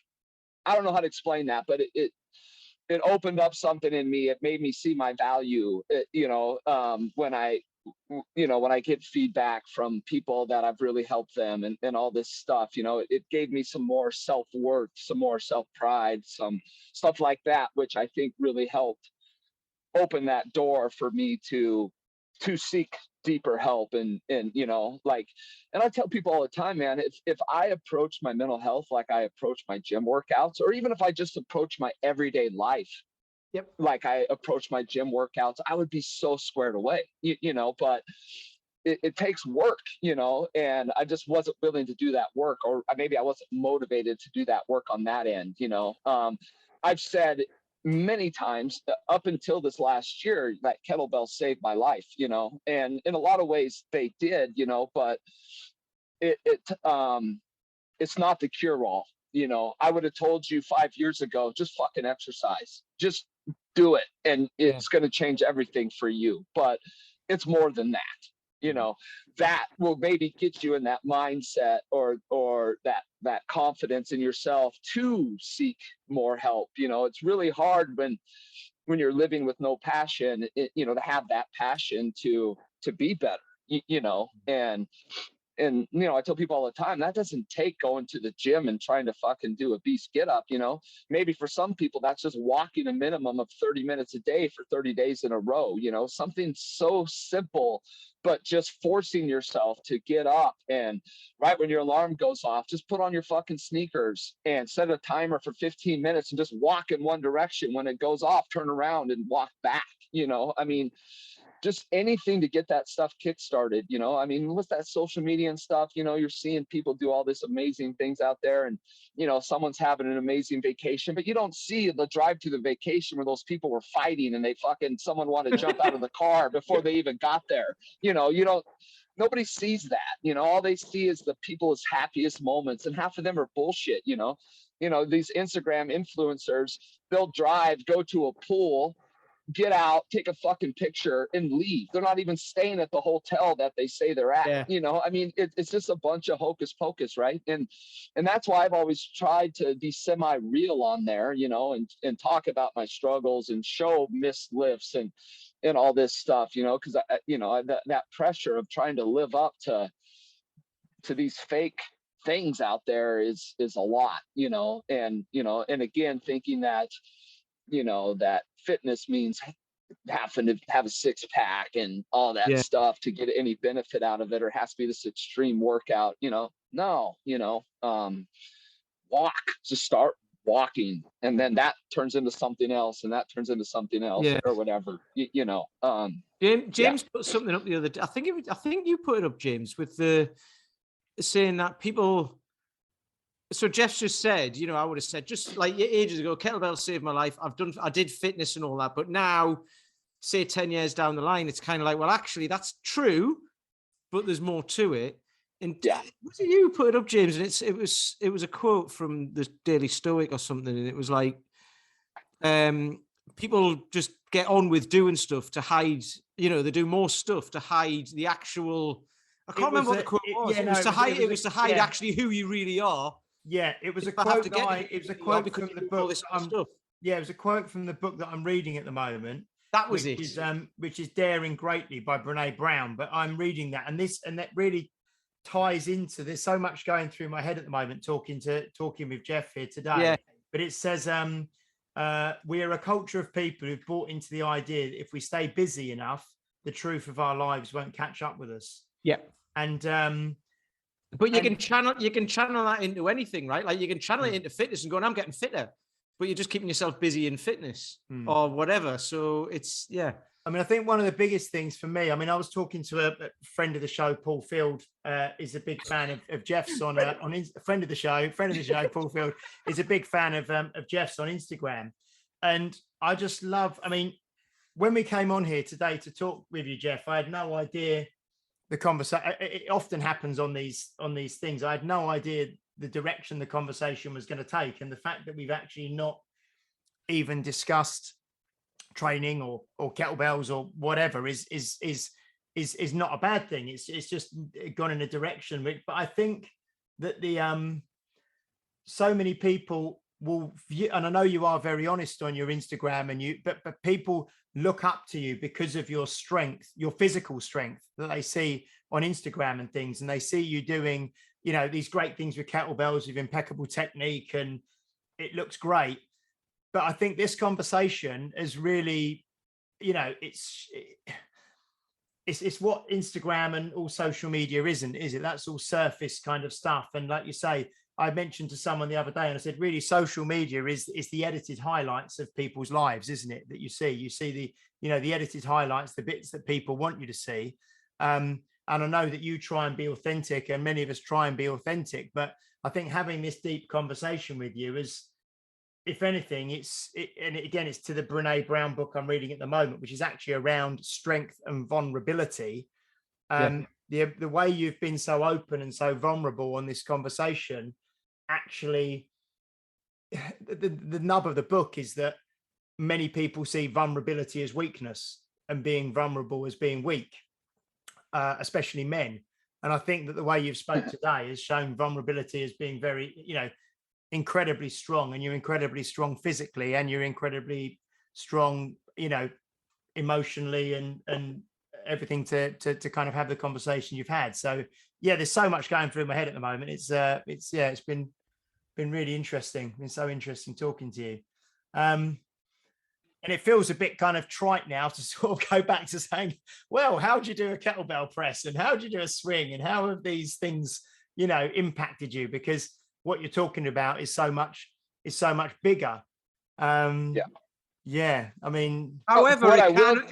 I don't know how to explain that, but it opened up something in me. It made me see my value, when I get feedback from people that I've really helped them and all this stuff, it gave me some more self-worth, some more self-pride, some stuff like that, which I think really helped open that door for me to seek deeper help. And I tell people all the time, man, if I approach my mental health like I approach my gym workouts, or even if I just approach my everyday life like I approach my gym workouts, I would be so squared away, but it takes work, and I just wasn't willing to do that work, or maybe I wasn't motivated to do that work on that end. I've said many times up until this last year that kettlebell saved my life, and in a lot of ways they did, but it's not the cure all. I would have told you 5 years ago, just fucking exercise, just do it, and it's going to change everything for you. But it's more than that. That will maybe get you in that mindset or that confidence in yourself to seek more help. It's really hard when you're living with no passion, to have that passion to be better, and I tell people all the time, that doesn't take going to the gym and trying to fucking do a beast get up. Maybe for some people that's just walking a minimum of 30 minutes a day for 30 days in a row, something so simple, but just forcing yourself to get up, and right when your alarm goes off, just put on your fucking sneakers and set a timer for 15 minutes and just walk in one direction. When it goes off, turn around and walk back. Just anything to get that stuff kickstarted. With that social media and stuff, you're seeing people do all this amazing things out there, and someone's having an amazing vacation, but you don't see the drive to the vacation where those people were fighting and someone wanted to jump out of the car before they even got there. Nobody sees that. All they see is the people's happiest moments, and half of them are bullshit. These Instagram influencers, they'll drive, go to a pool, get out, take a fucking picture, and leave. They're not even staying at the hotel that they say they're at. It's just a bunch of hocus pocus, right? And that's why I've always tried to be semi-real on there, and talk about my struggles and show missed lifts and all this stuff, because that pressure of trying to live up to these fake things out there is a lot, and again, thinking that that fitness means having to have a 6-pack and all that stuff to get any benefit out of it, or has to be this extreme workout. No, walk, just start walking, and then that turns into something else, and that turns into something else, or whatever. James put something up the other day. I think you put it up, James, with the saying that people. So Jeff just said, I would have said just like ages ago, kettlebell saved my life. I did fitness and all that, but now, say 10 years down the line, it's kind of like, well, actually, that's true, but there's more to it. And you put it up, James, and it was a quote from the Daily Stoic or something, and it was like, people just get on with doing stuff to hide. They do more stuff to hide the actual. I can't remember what the quote was. It was to hide actually who you really are. Yeah, it was a quote. It was a quote from the book. It was a quote from the book that I'm reading at the moment. That was which is Daring Greatly by Brené Brown. But I'm reading that, and that really ties into. There's so much going through my head at the moment talking with Jeff here today. Yeah. But it says, we are a culture of people who've bought into the idea that if we stay busy enough, the truth of our lives won't catch up with us. Yeah. And but you can channel that into anything, right? Like you can channel it into fitness and go, I'm getting fitter, but you're just keeping yourself busy in fitness or whatever. So it's, I mean, I think one of the biggest things for me, I mean, I was talking to a friend of the show, Paul Field, is a big fan of Jeff's on a friend of the show, Paul Field is a big fan of Jeff's on Instagram. And I just love, I mean, when we came on here today to talk with you, Jeff, I had no idea the conversation. It often happens on these things. I had no idea the direction the conversation was going to take, and the fact that we've actually not even discussed training or kettlebells or whatever is not a bad thing. It's just gone in a direction. But I think that the so many people will view, and I know you are very honest on your Instagram, but people look up to you because of your strength, your physical strength that they see on Instagram and things, and they see you doing, these great things with kettlebells with impeccable technique, and it looks great. But I think this conversation is really, it's what Instagram and all social media isn't, is it? That's all surface kind of stuff. And like you say, I mentioned to someone the other day, and I said, really, social media is the edited highlights of people's lives, isn't it? That you see the edited highlights, the bits that people want you to see. And I know that you try and be authentic, and many of us try and be authentic. But I think having this deep conversation with you is, if anything, and again, it's to the Brené Brown book I'm reading at the moment, which is actually around strength and vulnerability. The way you've been so open and so vulnerable on this conversation, actually, the nub of the book is that many people see vulnerability as weakness and being vulnerable as being weak, especially men. And I think that the way you've spoke today has shown vulnerability as being very, incredibly strong, and you're incredibly strong physically, and you're incredibly strong, emotionally and everything to kind of have the conversation you've had. So there's so much going through my head at the moment. It's been really interesting. It's been so interesting talking to you. And it feels a bit kind of trite now to sort of go back to saying, well, how do you do a kettlebell press, and how do you do a swing, and how have these things, impacted you? Because what you're talking about is so much bigger. I mean, however,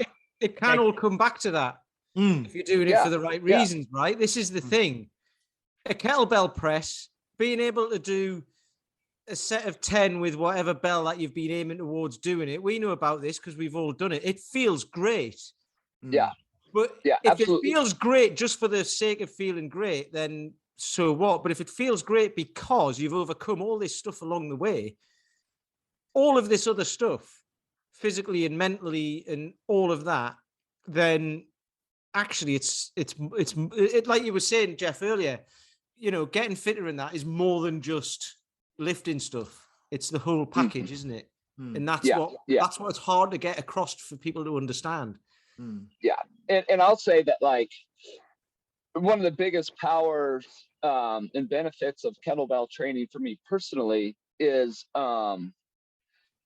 it can all come back to that if you're doing it for the right reasons, right? This is the thing. A kettlebell press, being able to do a set of 10 with whatever bell that you've been aiming towards doing it. We know about this because we've all done it. It feels great. Yeah. But if absolutely. It feels great just for the sake of feeling great, then so what? But if it feels great because you've overcome all this stuff along the way, all of this other stuff, physically and mentally and all of that, then actually it's like you were saying, Jeff, earlier, getting fitter in that is more than just lifting stuff. It's the whole package, isn't it? And that's that's what it's hard to get across for people to understand. Yeah. And I'll say that, like, one of the biggest powers and benefits of kettlebell training for me personally is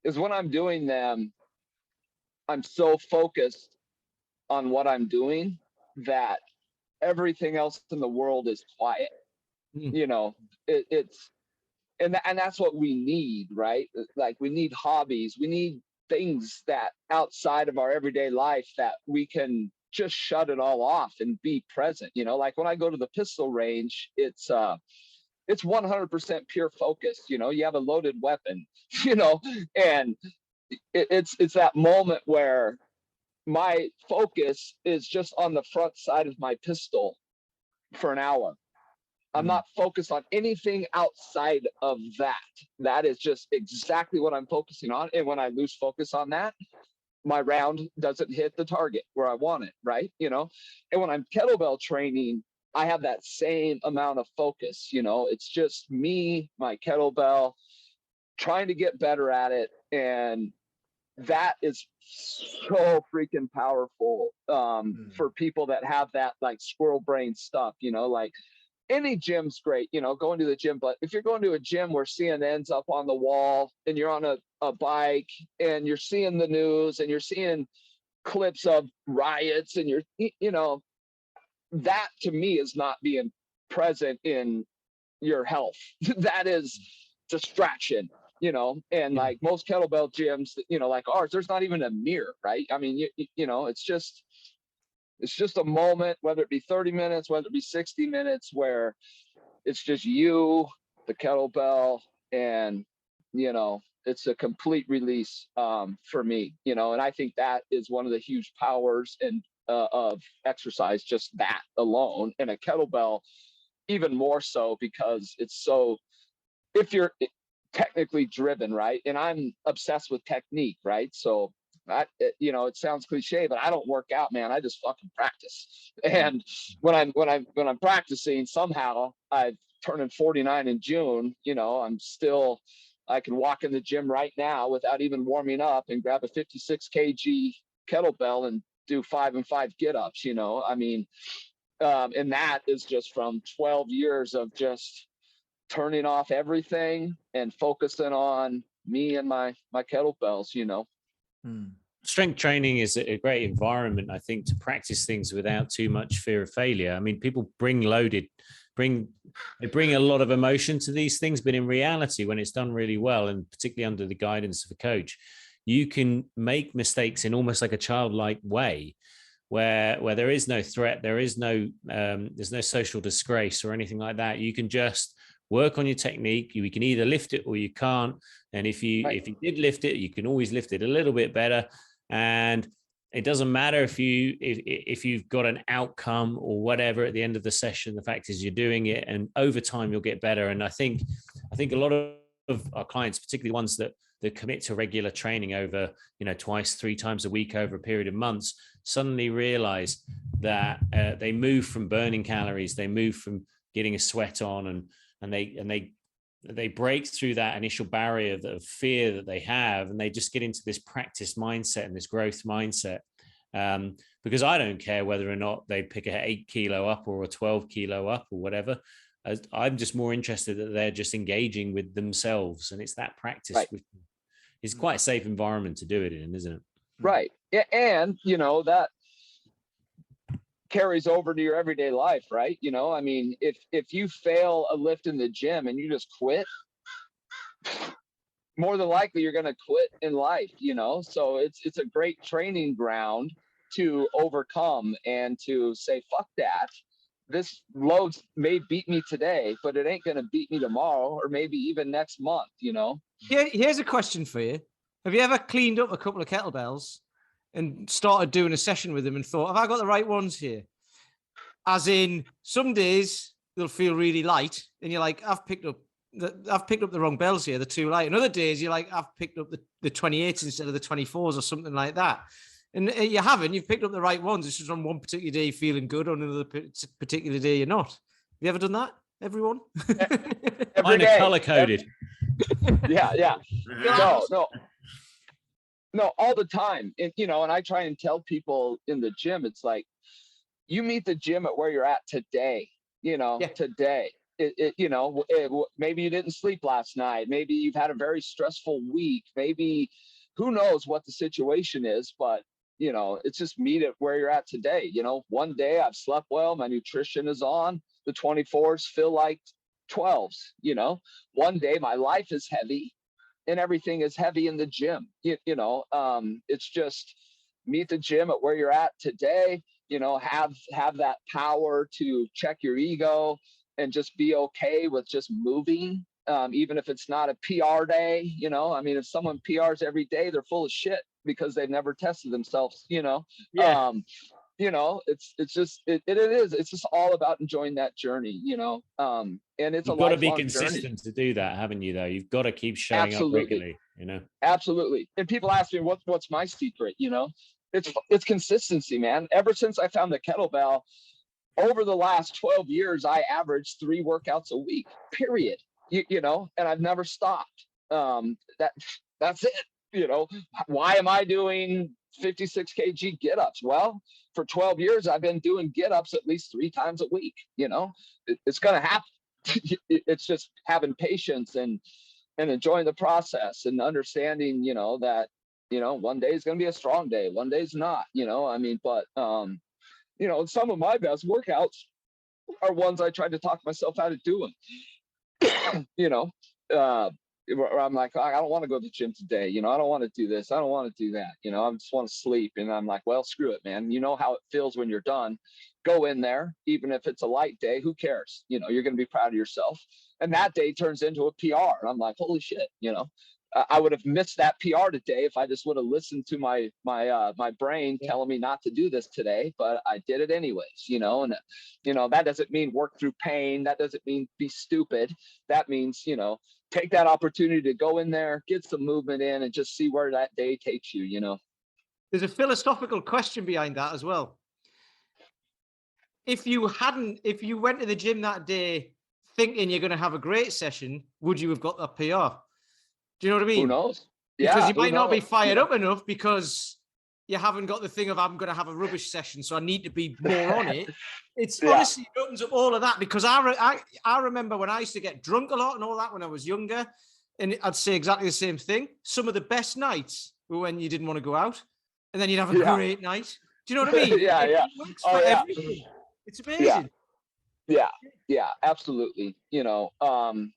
is when I'm doing them, I'm so focused on what I'm doing that everything else in the world is quiet. You know, and that's what we need, right? Like, we need hobbies, we need things that outside of our everyday life that we can just shut it all off and be present. You know, like when I go to the pistol range, it's 100% pure focus. You know, you have a loaded weapon, you know, and it's that moment where my focus is just on the front side of my pistol for an hour. I'm not focused on anything outside of that. That is just exactly what I'm focusing on. And when I lose focus on that, my round doesn't hit the target where I want it, right? You know, and when I'm kettlebell training, I have that same amount of focus. You know, it's just me, my kettlebell, trying to get better at it. And that is so freaking powerful for people that have that like squirrel brain stuff, you know, like any gym's great, you know, going to the gym. But if you're going to a gym where CNN's up on the wall and you're on a bike and you're seeing the news and you're seeing clips of riots and you know, that to me is not being present in your health. That is distraction, you know. And like most kettlebell gyms, you know, like ours, there's not even a mirror, right? I mean, you know, it's just a moment, whether it be 30 minutes, whether it be 60 minutes, where it's just you, the kettlebell, and, you know, it's a complete release for me, you know. And I think that is one of the huge powers and of exercise, just that alone. And a kettlebell even more so, because it's so, if you're technically driven, right? And I'm obsessed with technique, right? So you know, it sounds cliche, but I don't work out, man. I just fucking practice. And when I'm practicing, somehow I'm turning 49 in June, you know, I can walk in the gym right now without even warming up and grab a 56 kg kettlebell and do 5 and 5 get-ups, you know. I mean, and that is just from 12 years of just turning off everything and focusing on me and my kettlebells, you know. Strength training is a great environment, I think, to practice things without too much fear of failure. I mean, people bring a lot of emotion to these things, but in reality, when it's done really well, and particularly under the guidance of a coach, you can make mistakes in almost like a childlike way, where there is no threat, there's no social disgrace or anything like that. You can just work on your technique. You can either lift it or you can't. And if you did lift it, you can always lift it a little bit better. And it doesn't matter if you've got an outcome or whatever at the end of the session. The fact is, you're doing it, and over time you'll get better. And I think a lot of our clients, particularly ones that commit to regular training over, you know, 2-3 times a week over a period of months, suddenly realize that they move from burning calories, they move from getting a sweat on, and they break through that initial barrier of fear that they have, and they just get into this practice mindset and this growth mindset. Because I don't care whether or not they pick a 8 kilo up or a 12 kilo up or whatever. I'm just more interested that they're just engaging with themselves, and it's that practice, right, which is quite a safe environment to do it in, isn't it? Right. And, you know, that carries over to your everyday life, right? You know, I mean, if you fail a lift in the gym and you just quit, more than likely you're going to quit in life, you know. So it's a great training ground to overcome and to say, fuck that. This load may beat me today, but it ain't going to beat me tomorrow or maybe even next month, you know. Here's a question for you. Have you ever cleaned up a couple of kettlebells and started doing a session with them and thought, have I got the right ones here? As in, some days they'll feel really light and you're like, I've picked up the wrong bells here, they're too light. And other days you're like, I've picked up the 28s instead of the 24s or something like that. And you haven't, you've picked up the right ones. It's just on one particular day feeling good, on another particular day you're not. Have you ever done that, everyone? Mine are color-coded. Yeah. No, all the time. And, you know, and I try and tell people in the gym, it's like, you meet the gym at where you're at today, you know, today. maybe you didn't sleep last night. Maybe you've had a very stressful week. Maybe who knows what the situation is, but it's just meet it where you're at today. One day I've slept well, my nutrition is on, the 24s feel like 12s. One day my life is heavy and everything is heavy in the gym. It's just meet the gym at where you're at today. Have that power to check your ego and just be okay with just moving, even if it's not a PR day. If someone PRs every day, they're full of shit because they've never tested themselves. Yeah. It's just all about enjoying that journey. And it's You've got to be consistent to do that, haven't you? Though you've got to keep showing up regularly. Absolutely. And people ask me, what's my secret? It's consistency, man. Ever since I found the kettlebell, over the last 12 years, I averaged 3 workouts a week, period. And I've never stopped. That's it. Why am I doing 56 kg get-ups? Well, for 12 years, I've been doing get-ups at least 3 times a week. It's going to happen. It's just having patience and enjoying the process and understanding, that, one day is going to be a strong day. One day is not, but some of my best workouts are ones I tried to talk myself out of doing. Where I'm like, I don't want to go to the gym today. I don't want to do this. I don't want to do that. I just want to sleep. And I'm like, well, screw it, man. You know how it feels when you're done. Go in there, even if it's a light day. Who cares? You're going to be proud of yourself. And that day turns into a PR. And I'm like, holy shit. I would have missed that PR today if I just would have listened to my brain telling me not to do this today, but I did it anyways, and that doesn't mean work through pain. That doesn't mean be stupid. That means, take that opportunity to go in there, get some movement in, and just see where that day takes you, There's a philosophical question behind that as well. If you went to the gym that day thinking you're going to have a great session, would you have got that PR? Do you know what I mean? Who knows? Because you might not be fired up enough because you haven't got the thing of I'm going to have a rubbish session, so I need to be more on it. It's honestly, it opens up all of that because I remember when I used to get drunk a lot and all that when I was younger, and I'd say exactly the same thing. Some of the best nights were when you didn't want to go out, and then you'd have a great night. Do you know what I mean? Yeah. It works for everything. It's amazing. Yeah, absolutely. And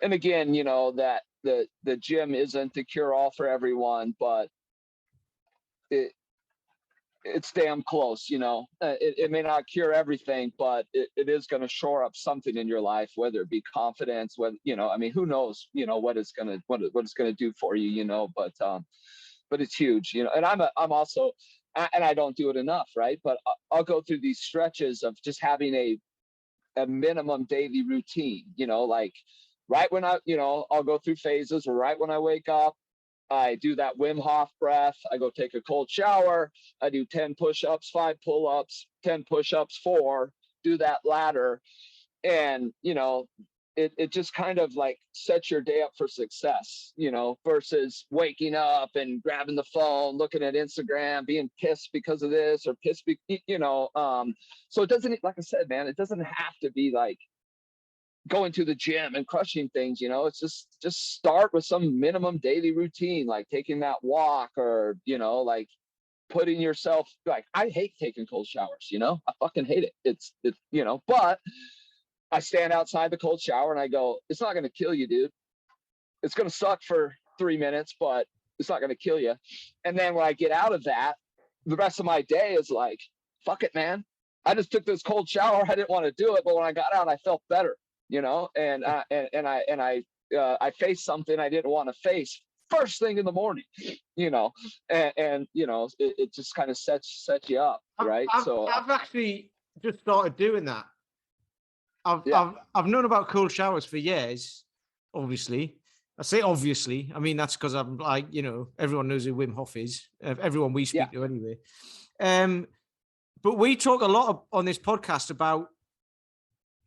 again, that the gym isn't the cure all for everyone, but it's damn close. It may not cure everything, but it is going to shore up something in your life, whether it be confidence, whether, who knows, what it's going to do for you, but it's huge, and I'm also, and I don't do it enough. Right. But I'll go through these stretches of just having a minimum daily routine, like right when I'll go through phases. Right when I wake up, I do that Wim Hof breath. I go take a cold shower. I do 10 push-ups, 5 pull-ups, 10 push-ups, 4, do that ladder. And, it just kind of like sets your day up for success, versus waking up and grabbing the phone, looking at Instagram, being pissed because of this or pissed, so it doesn't, like I said, man, it doesn't have to be like going to the gym and crushing things, it's just start with some minimum daily routine, like taking that walk or, like putting yourself, like, I hate taking cold showers, I fucking hate it. It's but I stand outside the cold shower and I go, it's not going to kill you, dude. It's going to suck for 3 minutes, but it's not going to kill you. And then when I get out of that, the rest of my day is like, fuck it, man. I just took this cold shower. I didn't want to do it, but when I got out, I felt better. And I faced something I didn't want to face first thing in the morning, and it just kind of sets you up, right? I've actually just started doing that. I've known about cold showers for years. Obviously, I say obviously. I mean that's because I'm like, everyone knows who Wim Hof is. Everyone we speak to anyway. But we talk a lot on this podcast about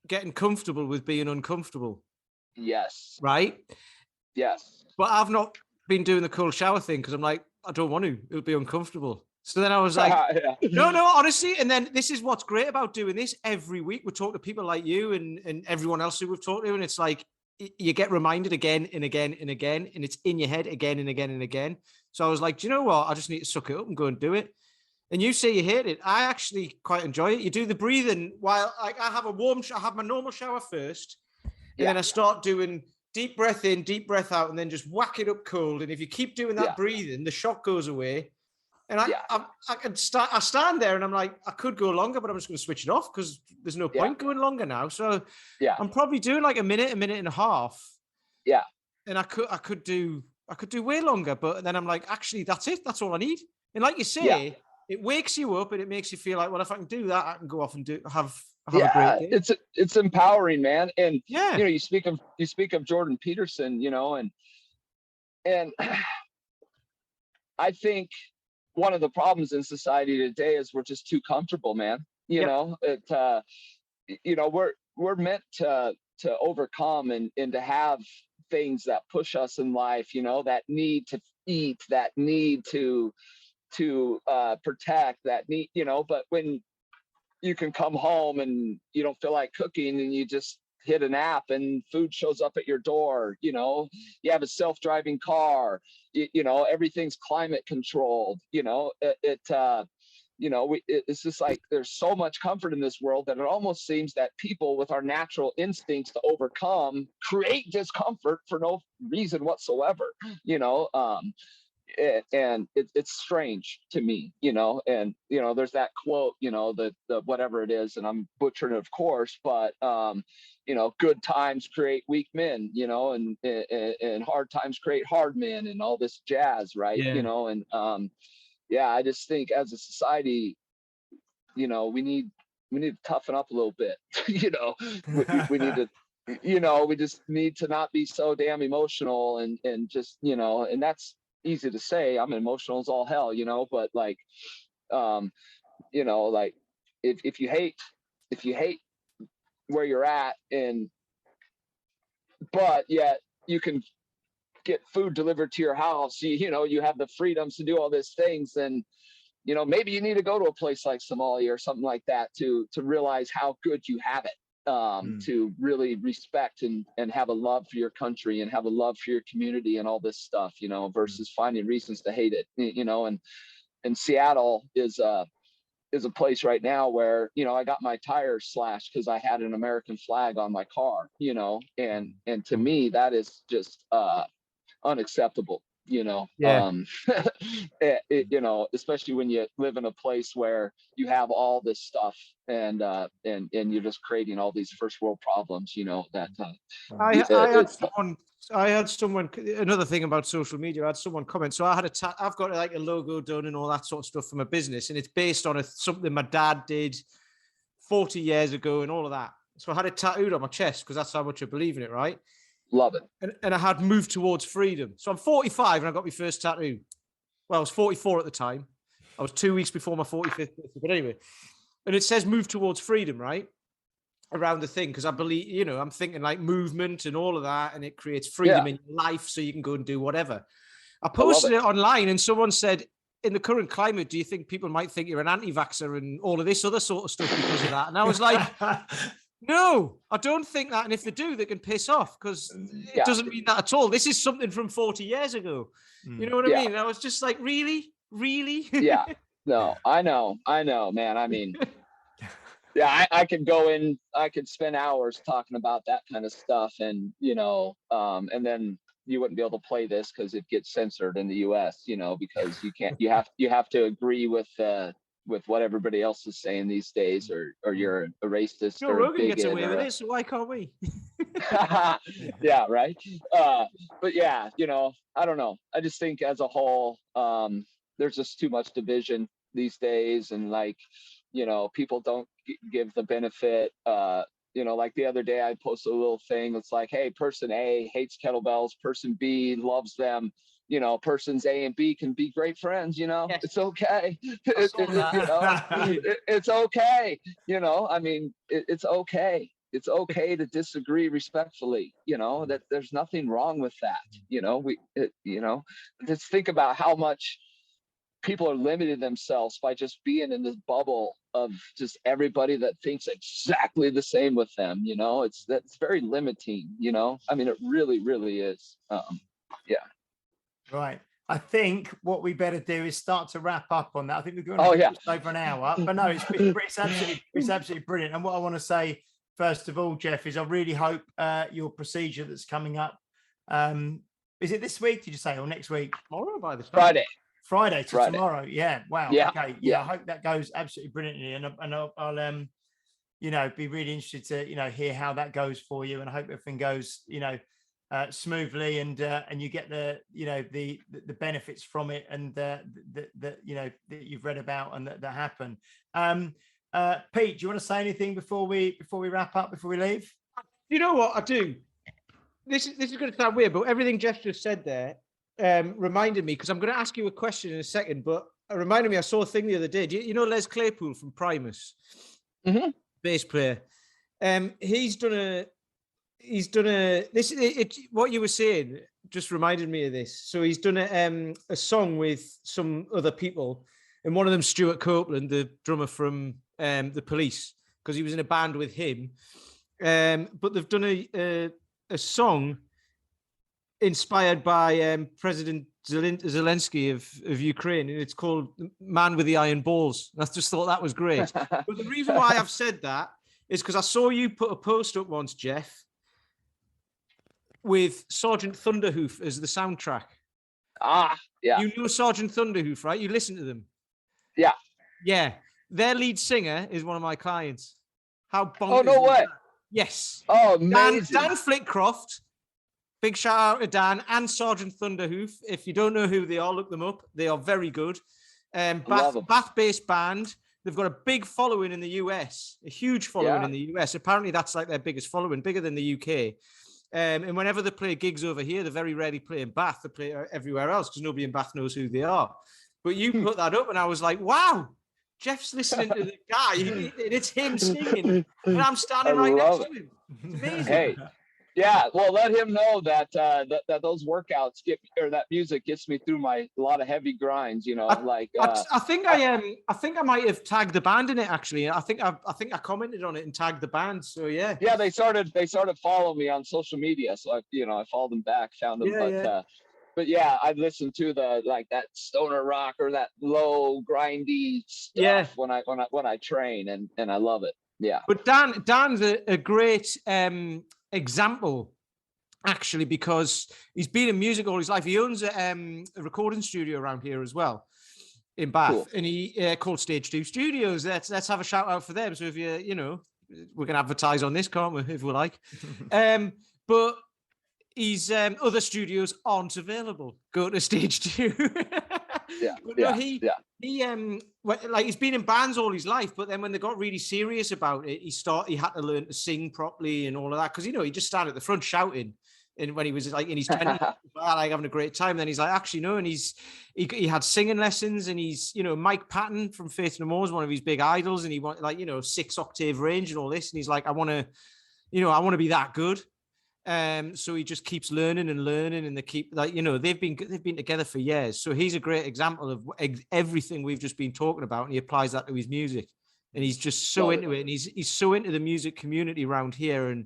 getting comfortable with being uncomfortable. Yes. Right? Yes. But I've not been doing the cold shower thing because I'm like, I don't want to. It'll be uncomfortable. So then I was like, Yeah. no, honestly. And then this is what's great about doing this every week. We talk to people like you and everyone else who we've talked to. And it's like, you get reminded again and again and again, and it's in your head again and again and again. So I was like, do you know what? I just need to suck it up and go and do it. And you say you hate it. I actually quite enjoy it. You do the breathing while like I have I have my normal shower first. And then I start doing deep breath in, deep breath out, and then just whack it up cold. And if you keep doing that breathing, the shock goes away. And I stand there and I'm like, I could go longer, but I'm just going to switch it off because there's no point going longer now. So I'm probably doing like a minute and a half. Yeah. And I could do way longer, but then I'm like, actually, that's it. That's all I need. And like you say, it wakes you up and it makes you feel like, well, if I can do that, I can go off and have a great day. It's empowering, man. And you know, you speak of Jordan Peterson, you know, and I think one of the problems in society today is we're just too comfortable, man. You know, you know, we're meant to overcome and to have things that push us in life, you know, that need to eat, that need to protect, that need, you know, but when you can come home and you don't feel like cooking and you just hit an app and food shows up at your door, you know, you have a self-driving car, you know, everything's climate controlled, you know, you know, it's just like there's so much comfort in this world that it almost seems that people with our natural instincts to overcome create discomfort for no reason whatsoever, you know. And it's strange to me, you know. And you know, there's that quote, you know, the whatever it is, and I'm butchering it, of course, but you know, good times create weak men, you know, and hard times create hard men, and all this jazz, right? You know, and I just think as a society, you know, we need to toughen up a little bit. You know, we need to, you know, we just need to not be so damn emotional and just, you know, and that's easy to say. I'm emotional as all hell, you know, but like, you know, like if you hate where you're at, and but yet you can get food delivered to your house, you know, you have the freedoms to do all these things, then you know, maybe you need to go to a place like Somalia or something like that to realize how good you have it. To really respect and have a love for your country and have a love for your community and all this stuff, you know, versus finding reasons to hate it, you know. And Seattle is a place right now where, you know, I got my tires slashed because I had an American flag on my car, you know, and to me that is just unacceptable, you know. You know, especially when you live in a place where you have all this stuff and you're just creating all these first world problems, you know. That I had someone, another thing about social media, I had someone comment. So I've got like a logo done and all that sort of stuff for my business, and it's based on something my dad did 40 years ago and all of that. So I had it tattooed on my chest because that's how much I believe in it, right? Love it. And I had moved towards freedom. So I'm 45 and I got my first tattoo. Well, I was 44 at the time. I was 2 weeks before my 45th birthday. But anyway, and it says move towards freedom, right? Around the thing, because I believe, you know, I'm thinking like movement and all of that, and it creates freedom in your life so you can go and do whatever. I posted it online and someone said, in the current climate, do you think people might think you're an anti-vaxxer and all of this other sort of stuff because of that? And I was like, no, I don't think that. And if they do, they can piss off because it doesn't mean that at all. This is something from 40 years ago. You know what I mean? And I was just like, really? Yeah. No, I know, man. I mean, yeah, I could spend hours talking about that kind of stuff, and you know, and then you wouldn't be able to play this because it gets censored in the US, you know, because you have to agree with what everybody else is saying these days, or you're a racist. Joe Rogan gets away with it, so why can't we? Yeah, right. But yeah, you know, I don't know. I just think as a whole, there's just too much division these days, and like, you know, people don't give the benefit. You know, like the other day I posted a little thing. It's like, hey, person A hates kettlebells, person B loves them. You know, persons A and B can be great friends, you know. Yes. It's okay. You know, it's okay. You know, I mean, it's okay. It's okay to disagree respectfully, you know, that there's nothing wrong with that. You know, you know, just think about how much people are limiting themselves by just being in this bubble of just everybody that thinks exactly the same with them. That's very limiting. I mean, it really, really is. Yeah. Right. I think what we better do is start to wrap up on that. I think we're going Oh, to yeah. just over an hour, but no, it's absolutely brilliant. And what I want to say first of all, Jeff, is I really hope your procedure that's coming up. Is it this week? Did you say, or next week? Tomorrow by the time. Friday to Friday. tomorrow. Yeah. Wow. Yeah. Okay. Yeah. I hope that goes absolutely brilliantly, and I'll be really interested to hear how that goes for you, and I hope everything goes smoothly, and you get the benefits from it, and that you've read about and that happen. Pete, do you want to say anything before we wrap up, before we leave? You know what I do? This is going to sound weird, but everything Jeff just said there reminded me, because I'm going to ask you a question in a second, but it reminded me, I saw a thing the other day. You know Les Claypool from Primus, bass player. He's done a what you were saying just reminded me of this. So he's done a song with some other people, and one of them Stuart Copeland, the drummer from the Police, because he was in a band with him. But they've done a song inspired by President Zelensky of Ukraine, and it's called "Man with the Iron Balls." I just thought that was great. But the reason why I've said that is because I saw you put a post up once, Jeff, with Sergeant Thunderhoof as the soundtrack. Yeah. You know Sergeant Thunderhoof, right? You listen to them. Yeah. Yeah. Their lead singer is one of my clients. How bonkers. Oh, no way. That? Yes. Oh, amazing. Dan Flitcroft. Big shout out to Dan and Sergeant Thunderhoof. If you don't know who they are, look them up. They are very good. Bath-based band. They've got a big following in the US, a huge following in the US. Apparently, that's like their biggest following, bigger than the UK. And whenever they play gigs over here, they very rarely play in Bath. They play everywhere else because nobody in Bath knows who they are. But you put that up, and I was like, wow, Jeff's listening to the guy, and it's him singing, and I'm standing right next to him. It's amazing. Hey, yeah, well, let him know that that those workouts that music gets me through a lot of heavy grinds. I think I might have tagged the band in it actually. I think I commented on it and tagged the band. So yeah. Yeah, they started following me on social media, so I followed them back, found them, but yeah, I listened to that stoner rock or that low grindy stuff when I train, and I love it. Yeah. But Dan's a great example, actually, because he's been in music all his life. He owns a recording studio around here as well in Bath, and he called Stage 2 Studios. Let's have a shout out for them. So if we're gonna advertise on this, can't we, if we like? But his other studios aren't available. Go to Stage 2. He's been in bands all his life, but then when they got really serious about it, he had to learn to sing properly and all of that, because he just started at the front shouting, and when he was like in his 20s, like having a great time. Then he's like, actually no, and he had singing lessons, and he's Mike Patton from Faith No More is one of his big idols, and he wanted 6-octave range and all this, and he's like, I want to be that good. So he just keeps learning, and they keep they've been together for years. So he's a great example of everything we've just been talking about, and he applies that to his music, and he's just so into it, and he's so into the music community around here.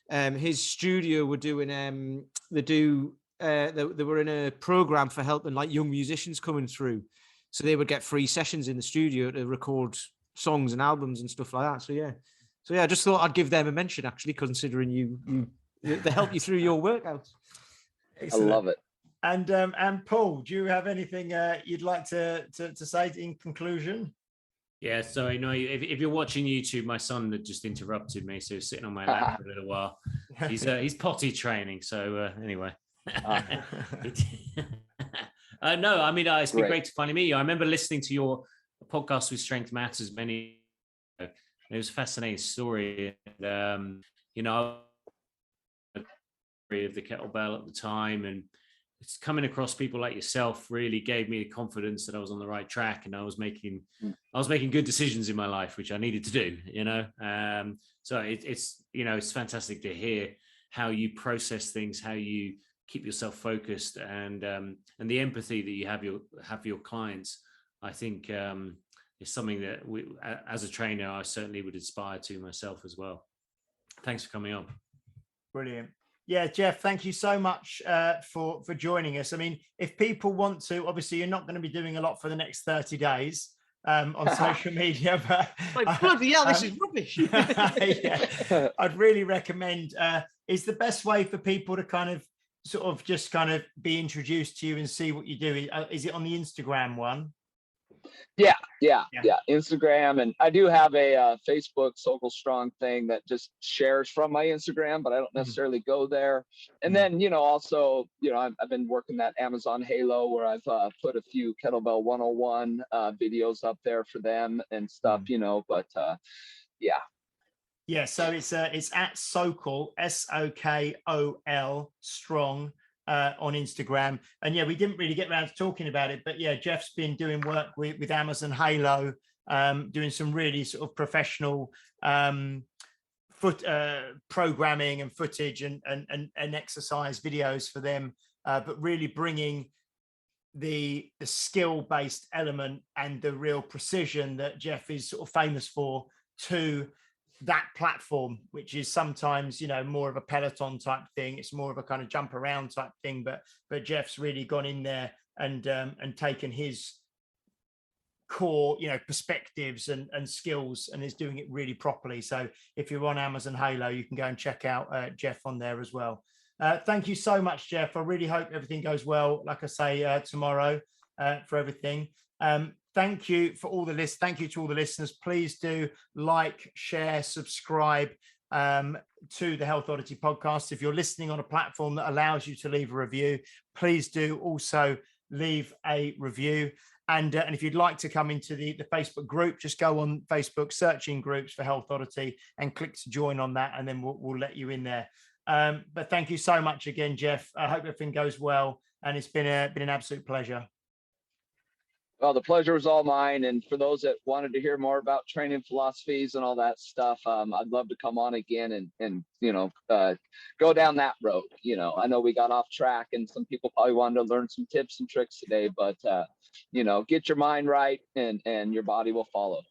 And his studio were doing they were in a program for helping young musicians coming through, so they would get free sessions in the studio to record songs and albums and stuff like that. So yeah, I just thought I'd give them a mention, actually, considering they help you through your workouts. Excellent. I love it. And Paul, do you have anything you'd like to say in conclusion? Yeah, so if you're watching YouTube, my son had just interrupted me, so he's sitting on my lap for a little while. He's potty training. So anyway, no, I mean it's been great to finally meet you. I remember listening to your podcast with Strength Matters many. It was a fascinating story, and of the kettlebell at the time, and it's coming across people like yourself really gave me the confidence that I was on the right track, and I was making good decisions in my life, which I needed to do. So it's fantastic to hear how you process things, how you keep yourself focused, and the empathy that you have for your clients. I think is something that as a trainer, I certainly would aspire to myself as well. Thanks for coming on. Brilliant. Yeah, Jeff, thank you so much for joining us. I mean, if people want to, obviously you're not going to be doing a lot for the next 30 days on social media, but bloody hell, this is rubbish. Yeah, I'd really recommend, is the best way for people to kind of be introduced to you and see what you do? Is it on the Instagram one? Yeah. Instagram, and I do have a Facebook Sokol Strong thing that just shares from my Instagram, but I don't necessarily go there. And then, also, I've been working that Amazon Halo where I've put a few Kettlebell 101 videos up there for them and stuff, but yeah. Yeah, so it's at Sokol, Sokol Strong on Instagram. And yeah, we didn't really get around to talking about it, but yeah, Jeff's been doing work with Amazon Halo, doing some really sort of professional programming and footage and exercise videos for them, but really bringing the skill-based element and the real precision that Jeff is sort of famous for to that platform, which is sometimes, more of a Peloton type thing. It's more of a kind of jump around type thing, but Jeff's really gone in there and taken his core, perspectives and skills and is doing it really properly. So if you're on Amazon Halo, you can go and check out Jeff on there as well. Thank you so much, Jeff. I really hope everything goes well, like I say, tomorrow for everything. Thank you for all the lists. Thank you to all the listeners. Please do like, share, subscribe to the Health Oddity podcast. If you're listening on a platform that allows you to leave a review, please do also leave a review. And if you'd like to come into the Facebook group, just go on Facebook, searching groups for Health Oddity and click to join on that. And then we'll let you in there. But thank you so much again, Jeff. I hope everything goes well. And it's been an absolute pleasure. Well, the pleasure was all mine. And for those that wanted to hear more about training philosophies and all that stuff, I'd love to come on again and go down that road. I know we got off track and some people probably wanted to learn some tips and tricks today, but, get your mind right and your body will follow,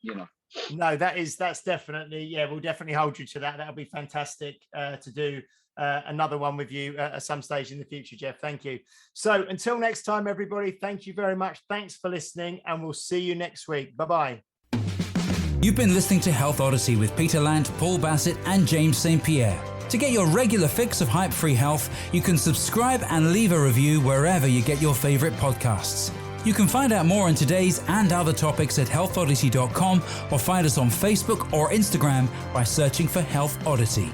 No, that's definitely, we'll definitely hold you to that. That'll be fantastic to do another one with you at some stage in the future, Jeff. Thank you. So until next time, everybody, thank you very much. Thanks for listening, and we'll see you next week. Bye-bye. You've been listening to Health Odyssey with Peter Lant, Paul Bassett, and James St. Pierre. To get your regular fix of hype-free health, you can subscribe and leave a review wherever you get your favorite podcasts. You can find out more on today's and other topics at healthodyssey.com or find us on Facebook or Instagram by searching for Health Odyssey.